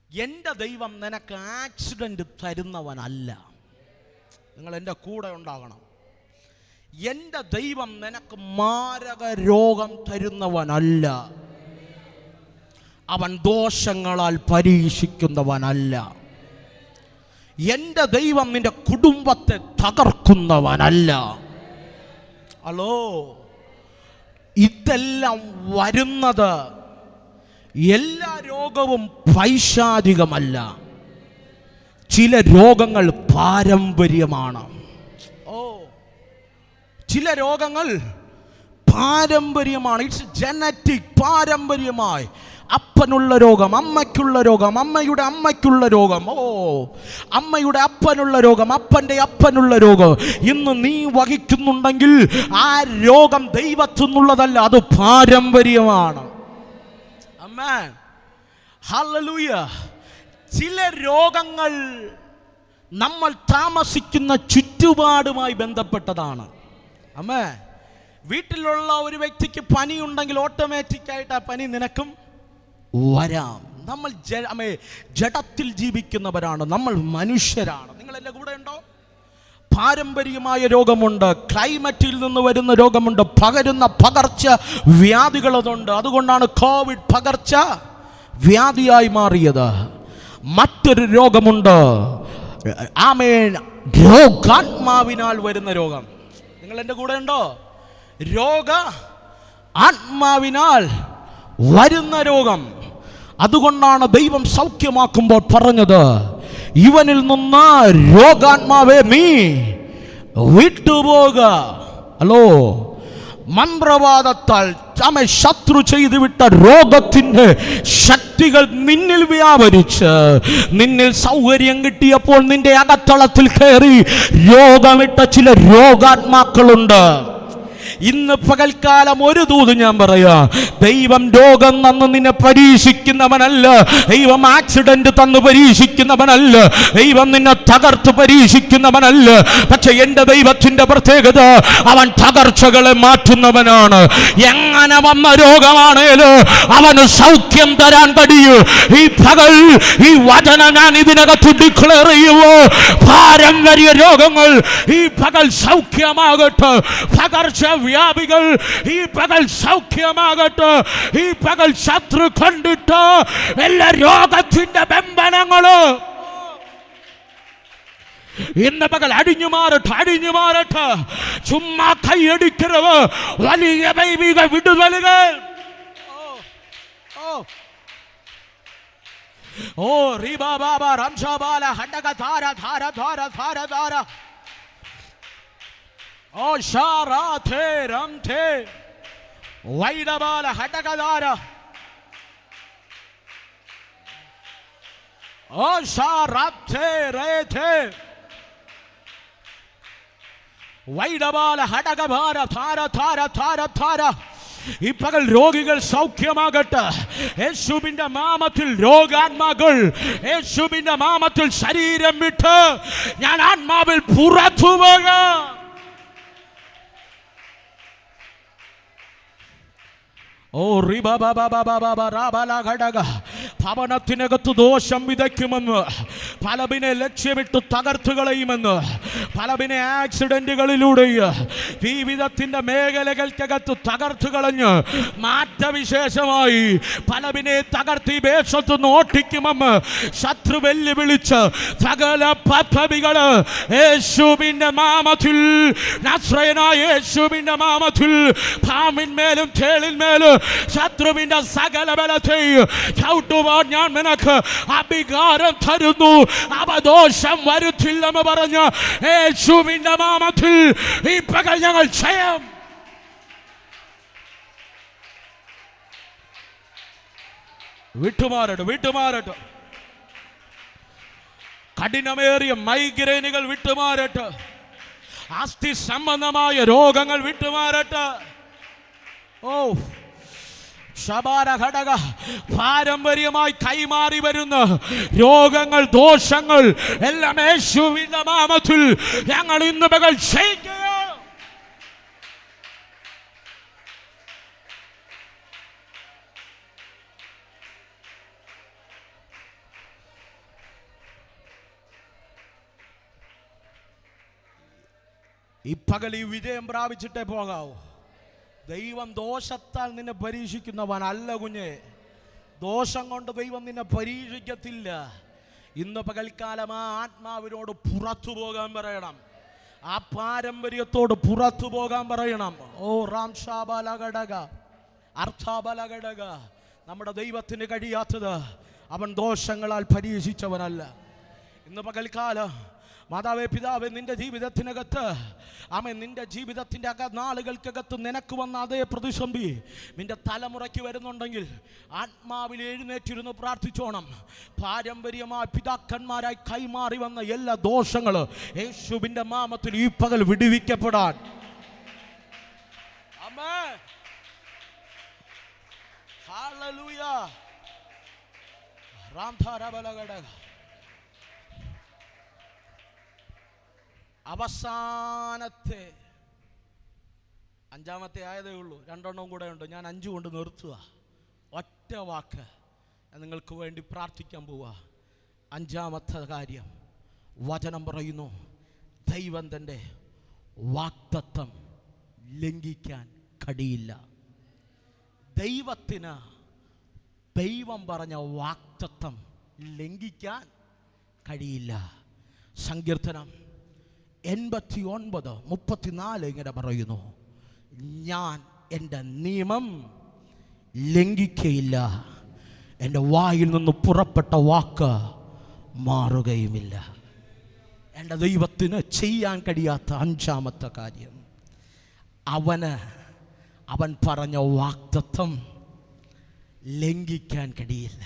എൻ്റെ ദൈവം നിനക്ക് ആക്സിഡൻറ്റ് തരുന്നവനല്ല. നിങ്ങൾ എൻ്റെ കൂടെ ഉണ്ടാകണം. എൻ്റെ ദൈവം നിനക്ക് മാരക രോഗം തരുന്നവനല്ല. അവൻ ദോഷങ്ങളാൽ പരീക്ഷിക്കുന്നവനല്ല. എൻ്റെ ദൈവം നിന്റെ കുടുംബത്തെ തകർക്കുന്നവനല്ല. ഹലോ, ഇതെല്ലാം വരുന്നത്, എല്ലാ രോഗവും പൈശാചികമല്ല. ചില രോഗങ്ങൾ പാരമ്പര്യമാണ്. ചില രോഗങ്ങൾ പാരമ്പര്യമാണ്. It's genetic. പാരമ്പര്യമായി അപ്പനുള്ള രോഗം, അമ്മയ്ക്കുള്ള രോഗം, അമ്മയുടെ അമ്മയ്ക്കുള്ള രോഗം, അമ്മയുടെ അപ്പനുള്ള രോഗം, അപ്പൻ്റെ അപ്പനുള്ള രോഗം ഇന്ന് നീ വഹിക്കുന്നുണ്ടെങ്കിൽ ആ രോഗം ദൈവത്തിൽ നിന്നുള്ളതല്ല, അത് പാരമ്പര്യമാണ്. ആമേൻ. ഹല്ലേലൂയ. ചില രോഗങ്ങൾ നമ്മൾ താമസിക്കുന്ന ചുറ്റുപാടുമായി ബന്ധപ്പെട്ടതാണ്. ആമേൻ. വീട്ടിലുള്ള ഒരു വ്യക്തിക്ക് പനി ഉണ്ടെങ്കിൽ ഓട്ടോമാറ്റിക്കായിട്ട് ആ പനി നിനക്കും വരാം. നമ്മൾ ജഡത്തിൽ ജീവിക്കുന്നവരാണ്, നമ്മൾ മനുഷ്യരാണ്. നിങ്ങൾ എൻ്റെ കൂടെ ഉണ്ടോ? പാരമ്പര്യമായ രോഗമുണ്ട്, ക്ലൈമറ്റിൽ നിന്ന് വരുന്ന രോഗമുണ്ട്, പകർച്ച വ്യാധികളുണ്ട്. അതുകൊണ്ടാണ് കോവിഡ് പകർച്ച വ്യാധിയായി മാറിയത്. മറ്റൊരു രോഗമുണ്ട്, ആമേൻ, രോഗാത്മാവിനാൽ വരുന്ന രോഗം. നിങ്ങൾ എൻ്റെ കൂടെ ഉണ്ടോ? ആത്മാവിനാൽ വരുന്ന രോഗം. അതുകൊണ്ടാണ് ദൈവം സൗഖ്യമാക്കുമ്പോൾ പറഞ്ഞത്, ഇവനിൽ നിന്ന് രോഗാത്മാവേ നീ വിട്ടുപോക. ഹലോ, മന്ത്രവാദത്താൽ ശത്രു ചെയ്തു വിട്ട രോഗത്തിൻ്റെ ശക്തികൾ നിന്നിൽ വ്യാപരിച്ച്, നിന്നിൽ സൗകര്യം കിട്ടിയപ്പോൾ നിന്റെ അകത്തളത്തിൽ കയറി രോഗമിട്ട ചില രോഗാത്മാക്കളുണ്ട്. ഇന്ന് പകൽക്കാലം ഒരു ദൂത് ഞാൻ പറയാ. ദൈവം രോഗം തന്ന് നിന്നെ പരീക്ഷിക്കുന്നവനല്ല. ദൈവം ആക്സിഡന്റ് തന്ന് പരീക്ഷിക്കുന്നവനല്ല. ദൈവം നിന്നെ തകർത്ത് പരീക്ഷിക്കുന്നവനല്ല. പക്ഷെ എന്റെ ദൈവത്തിന്റെ പ്രത്യേകത, അവൻ തകർച്ചകളെ മാറ്റുന്നവനാണ്. എങ്ങനെ വന്ന രോഗമാണേലും അവന് സൗഖ്യം തരാൻ കഴിയും. ഈ പകൽ ഈ വചനം ഞാൻ ഇതിനകത്ത് ഡിക്ലെയർ ചെയ്യുവോ. പാരമ്പര്യ രോഗങ്ങൾ ഈ പകൽ സൗഖ്യമാകട്ടെ. പകർച്ചവ്യാധികൾ ഈ പകൽ സൗഖ്യമാകട്ടെ. ഈ പകൽ ശത്രു കണ്ടിട്ട് എല്ലാ രോഗത്തിന്റെ ബന്ധനങ്ങള് ഇന്ന് പകൽ അടിഞ്ഞു മാറട്ടെ. ചുമ്മാ കൈയടിക്കരുത്. വലിയ ദൈവിക വിടുതലുകൾ. ഓ റീബാ ബാബാ റംഷാബാല ഹണ്ടക ധാര ധാര ധാര ധാര ധാര ഓ ഷാറാ ഥേ റം ഥേ വൈഡബാല ഹണ്ടക ധാര ഓ ഷാറാ ഥേ റേ ഥേ വൈഡബാല ഹണ്ടക ഭാര ധാര ധാര ധാര ധാര. ഈ പകൽ രോഗികൾ സൗഖ്യമാകട്ടെ. യേശുവിന്റെ നാമത്തിൽ രോഗാത്മാക്കൾ യേശുവിന്റെ നാമത്തിൽ ശരീരം വിട്ട് ഞാൻ ആത്മാവിൽ പുറത്തു പോകാം. ഓ ഭവനത്തിനകത്ത് ദോഷം വിതയ്ക്കുമെന്ന്, പലവിനെ ലക്ഷ്യമിട്ട് തകർത്തു കളയുമെന്ന്, പലവിനെ ആക്സിഡന്റുകളിലൂടെ ജീവിതത്തിന്റെ മേഖലകൾക്കകത്ത് തകർത്തു കളഞ്ഞ് മാറ്റവിശേഷമായി പലവിനെ തകർത്തി വേഷത്ത് നോട്ടിക്കുമെന്ന് ശത്രു വെല്ലുവിളിച്ച് സകല പദ്ധതികള് യേശുവിന്റെ നാമത്തിൽ, നസ്രയനായ യേശുവിന്റെ നാമത്തിൽ പാമ്പിന്മേലും തേളിന്മേലും ശത്രുവിന്റെ സകല ബലത്തെ ചവിട്ടുവാൻ ഞാൻ നിനക്ക് അധികാരം തരുന്നു. അവദോഷം വരുത്തില്ലെന്ന് പറഞ്ഞ യേശുവിന്റെ നാമത്തിൽ ഈ പകൽ ഞങ്ങൾ ജയം. വിട്ടുമാറട്ടെ. കഠിനമേറിയ മൈഗ്രെയിനുകൾ വിട്ടുമാറട്ടെ. അസ്ഥി സംബന്ധമായ രോഗങ്ങൾ വിട്ടുമാറട്ടെ. ഓ ഘടക പാരമ്പര്യമായി കൈമാറി വരുന്ന രോഗങ്ങൾ, ദോഷങ്ങൾ എല്ലാം യേശുവിന്റെ നാമത്തിൽ ഞങ്ങൾ ഇന്ന് പകൽ ജയിക്കുക. ഈ പകൽ ഈ വിജയം പ്രാപിച്ചിട്ടേ പോകാവൂ. ദൈവം ദോഷത്താൽ നിന്നെ പരീക്ഷിക്കുന്നവനല്ല കുഞ്ഞെ. ദോഷം കൊണ്ട് ദൈവം നിന്നെ പരീക്ഷിക്കത്തില്ല. ഇന്ന് പകൽക്കാലം ആ ആത്മാവിനോട് പുറത്തു പോകാൻ പറയണം. ആ പാരമ്പര്യത്തോട് പുറത്തു പോകാൻ പറയണം. ഓ റാംഷാബലഘടക അർത്ഥാബലഘടക. നമ്മുടെ ദൈവത്തിന് കഴിയാത്തത് അവൻ ദോഷങ്ങളാൽ പരീക്ഷിച്ചവനല്ല. ഇന്ന് പകൽക്കാലം മാതാവേ, പിതാവേ, നിന്റെ ജീവിതത്തിനകത്ത് നിന്റെ ജീവിതത്തിൻ്റെ നാളുകൾക്കകത്ത് നിനക്ക് വന്ന അതേ പ്രതിസന്ധി നിന്റെ തലമുറയ്ക്ക് വരുന്നുണ്ടെങ്കിൽ ആത്മാവിൽ എഴുന്നേറ്റിരുന്ന് പ്രാർത്ഥിച്ചോണം. പാരമ്പര്യമായി പിതാക്കന്മാരായി കൈമാറി വന്ന എല്ലാ ദോഷങ്ങളും യേശുവിൻ്റെ നാമത്തിൽ ഈ പകൽ വിടുവിക്കപ്പെടാൻ. ആമേൻ. ഹല്ലേലൂയ. റാംധാരബലഘടക. അവസാനത്തെ അഞ്ചാമത്തെ ആയതേ ഉള്ളൂ. രണ്ടെണ്ണവും കൂടെ ഉണ്ട്. ഞാൻ 5 കൊണ്ട് നിർത്തുക. ഒറ്റ വാക്ക് നിങ്ങൾക്ക് വേണ്ടി പ്രാർത്ഥിക്കാൻ പോവുക. 5-ാമത്തെ കാര്യം, വചനം പറയുന്നു, ദൈവം തൻ്റെ വാഗ്ദത്തം ലംഘിക്കാൻ കഴിയില്ല. ദൈവത്തിന് ദൈവം പറഞ്ഞ വാഗ്ദത്തം ലംഘിക്കാൻ കഴിയില്ല. സങ്കീർത്തനം 89:34 ഇങ്ങനെ പറയുന്നു, ഞാൻ എൻ്റെ നിയമം ലംഘിക്കയില്ല, എൻ്റെ വായിൽ നിന്ന് പുറപ്പെട്ട വാക്ക് മാറുകയുമില്ല. എൻ്റെ ദൈവത്തിന് ചെയ്യാൻ കഴിയാത്ത 5-ാമത്തെ കാര്യം, അവൻ പറഞ്ഞ വാഗ്ദത്തം ലംഘിക്കാൻ കഴിയില്ല.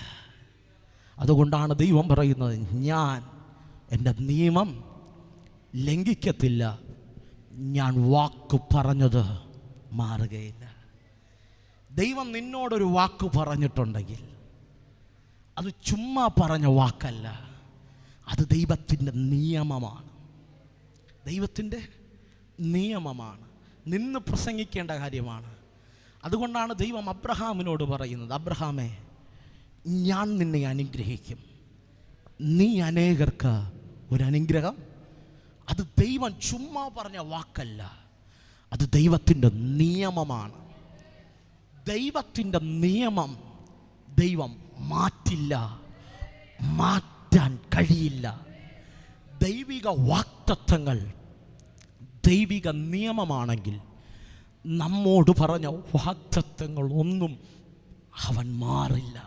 അതുകൊണ്ടാണ് ദൈവം പറയുന്നത്, ഞാൻ എൻ്റെ നിയമം ലംഘിക്കത്തില്ല, ഞാൻ വാക്ക് പറഞ്ഞത് മാറുകയില്ല. ദൈവം നിന്നോടൊരു വാക്ക് പറഞ്ഞിട്ടുണ്ടെങ്കിൽ അത് ചുമ്മാ പറഞ്ഞ വാക്കല്ല, അത് ദൈവത്തിൻ്റെ നിയമമാണ്. ദൈവത്തിൻ്റെ നിയമമാണ്, നിന്ന് പ്രസംഗിക്കേണ്ട കാര്യമാണ്. അതുകൊണ്ടാണ് ദൈവം അബ്രഹാമിനോട് പറയുന്നത്, അബ്രഹാമേ, ഞാൻ നിന്നെ അനുഗ്രഹിക്കും, നീ അനേകർക്ക് ഒരു അനുഗ്രഹം. അത് ദൈവം ചുമ്മാ പറഞ്ഞ വാക്കല്ല, അത് ദൈവത്തിൻ്റെ നിയമമാണ്. ദൈവത്തിൻ്റെ നിയമം ദൈവം മാറ്റില്ല, മാറ്റാൻ കഴിയില്ല. ദൈവിക വാഗ്ദത്തങ്ങൾ ദൈവിക നിയമമാണെങ്കിൽ നമ്മോട് പറഞ്ഞ വാഗ്ദത്തങ്ങൾ ഒന്നും അവൻ മാറില്ല.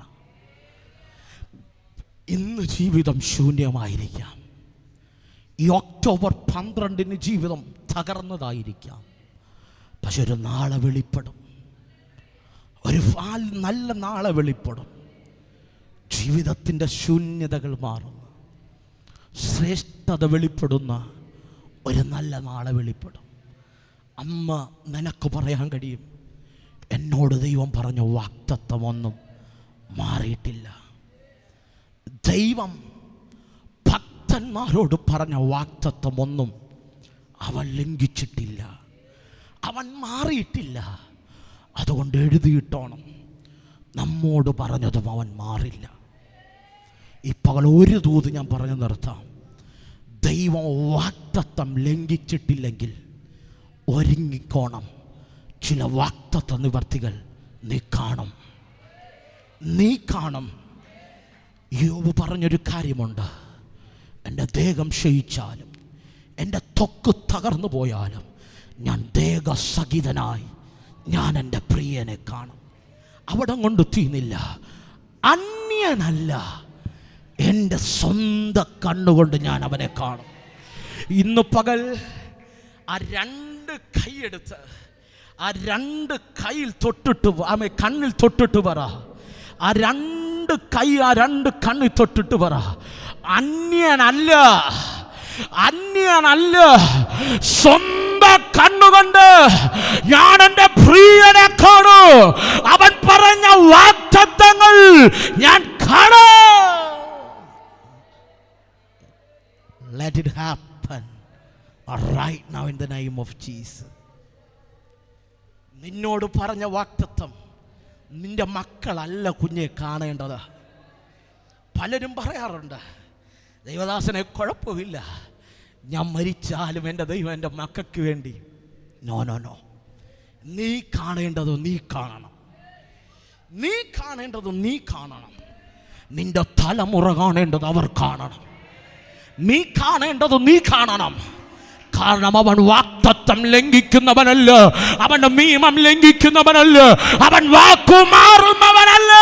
ഇന്ന് ജീവിതം ശൂന്യമായിരിക്കാം, ഈ ഒക്ടോബർ 12 ജീവിതം തകർന്നതായിരിക്കാം. പക്ഷെ ഒരു നാളെ വെളിപ്പെടും, ഒരു നല്ല നാളെ വെളിപ്പെടും. ജീവിതത്തിൻ്റെ ശൂന്യതകൾ മാറും, ശ്രേഷ്ഠത വെളിപ്പെടുന്ന ഒരു നല്ല നാളെ വെളിപ്പെടും. അമ്മ നിനക്ക് പറയാൻ കഴിയും, എന്നോട് ദൈവം പറഞ്ഞ വാഗ്ദത്തമൊന്നും മാറിയിട്ടില്ല. ദൈവം ഭക്തന്മാരോട് പറഞ്ഞ വാഗ്ദത്തമൊന്നും അവൻ ലംഘിച്ചിട്ടില്ല, അവൻ മാറിയിട്ടില്ല. അതുകൊണ്ട് എഴുതിയിട്ടോണം, നമ്മോട് പറഞ്ഞതും അവൻ മാറില്ല. ഈ പകൽ ഒരു ദൂത് ഞാൻ പറഞ്ഞു നിർത്താം. ദൈവം വാഗ്ദത്തം ലംഘിച്ചിട്ടില്ലെങ്കിൽ ഒരുങ്ങിക്കോണം, ചില വാഗ്ദത്ത നിവർത്തികൾ നീ കാണും, നീ കാണും. യോബ് പറഞ്ഞൊരു കാര്യമുണ്ട്, എൻ്റെ ദേഹം ക്ഷയിച്ചാലും എൻ്റെ ത്വക്ക് തകർന്നു പോയാലും ഞാൻ ദേഹസഹിതനായി ഞാൻ എൻ്റെ പ്രിയനെ കാണും. അവിടെ കൊണ്ട് തീർന്നില്ല, അന്യനല്ല, എൻ്റെ സ്വന്തം കണ്ണുകൊണ്ട് ഞാൻ അവനെ കാണും. ഇന്ന് പകൽ ആ 2 കൈയെടുത്ത് ആ 2 കയ്യിൽ തൊട്ടിട്ട് കണ്ണിൽ തൊട്ടിട്ട് പറ, ആ 2 കൈ ആ 2 കണ്ണിൽ തൊട്ടിട്ട് പറ, അന്യനല്ല, അന്യനല്ല, സ്വന്തം കണ്ണുകൊണ്ട് ഞാൻ എൻ്റെ പ്രിയനെ കാണൂ. അവൻ പറഞ്ഞ വാഗ്ദത്തങ്ങൾ ഞാൻ കാണൂ. Let it happen right now in the name of Jesus. നിന്നോട് പറഞ്ഞ വാഗ്ദത്തം നിന്റെ മക്കളല്ല കുഞ്ഞെ കാണേണ്ടത്. പലരും പറയാറുണ്ട്, ദൈവദാസനെ കുഴപ്പമില്ല, ഞാൻ മരിച്ചാലും എൻ്റെ ദൈവം എൻ്റെ മക്കൾക്ക് വേണ്ടി. നോ നോ നോ, നീ കാണേണ്ടത് നീ കാണണം, നീ കാണേണ്ടത് നീ കാണണം. നിന്റെ തലമുറ കാണേണ്ടത് അവർ കാണണം, നീ കാണേണ്ടത് നീ കാണണം. കാരണം അവൻ വാഗ്ദത്തം ലംഘിക്കുന്നവനല്ല, അവന്റെ നിയമം ലംഘിക്കുന്നവനല്ല, അവൻ വാക്കുമാറുന്നവനല്ല.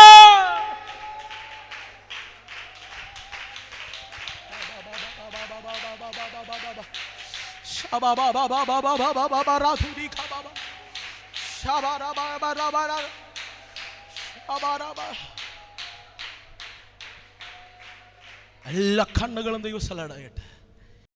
എല്ലാ കണ്ണുകളും ദൈവസ്ഥലടയട്ടെ.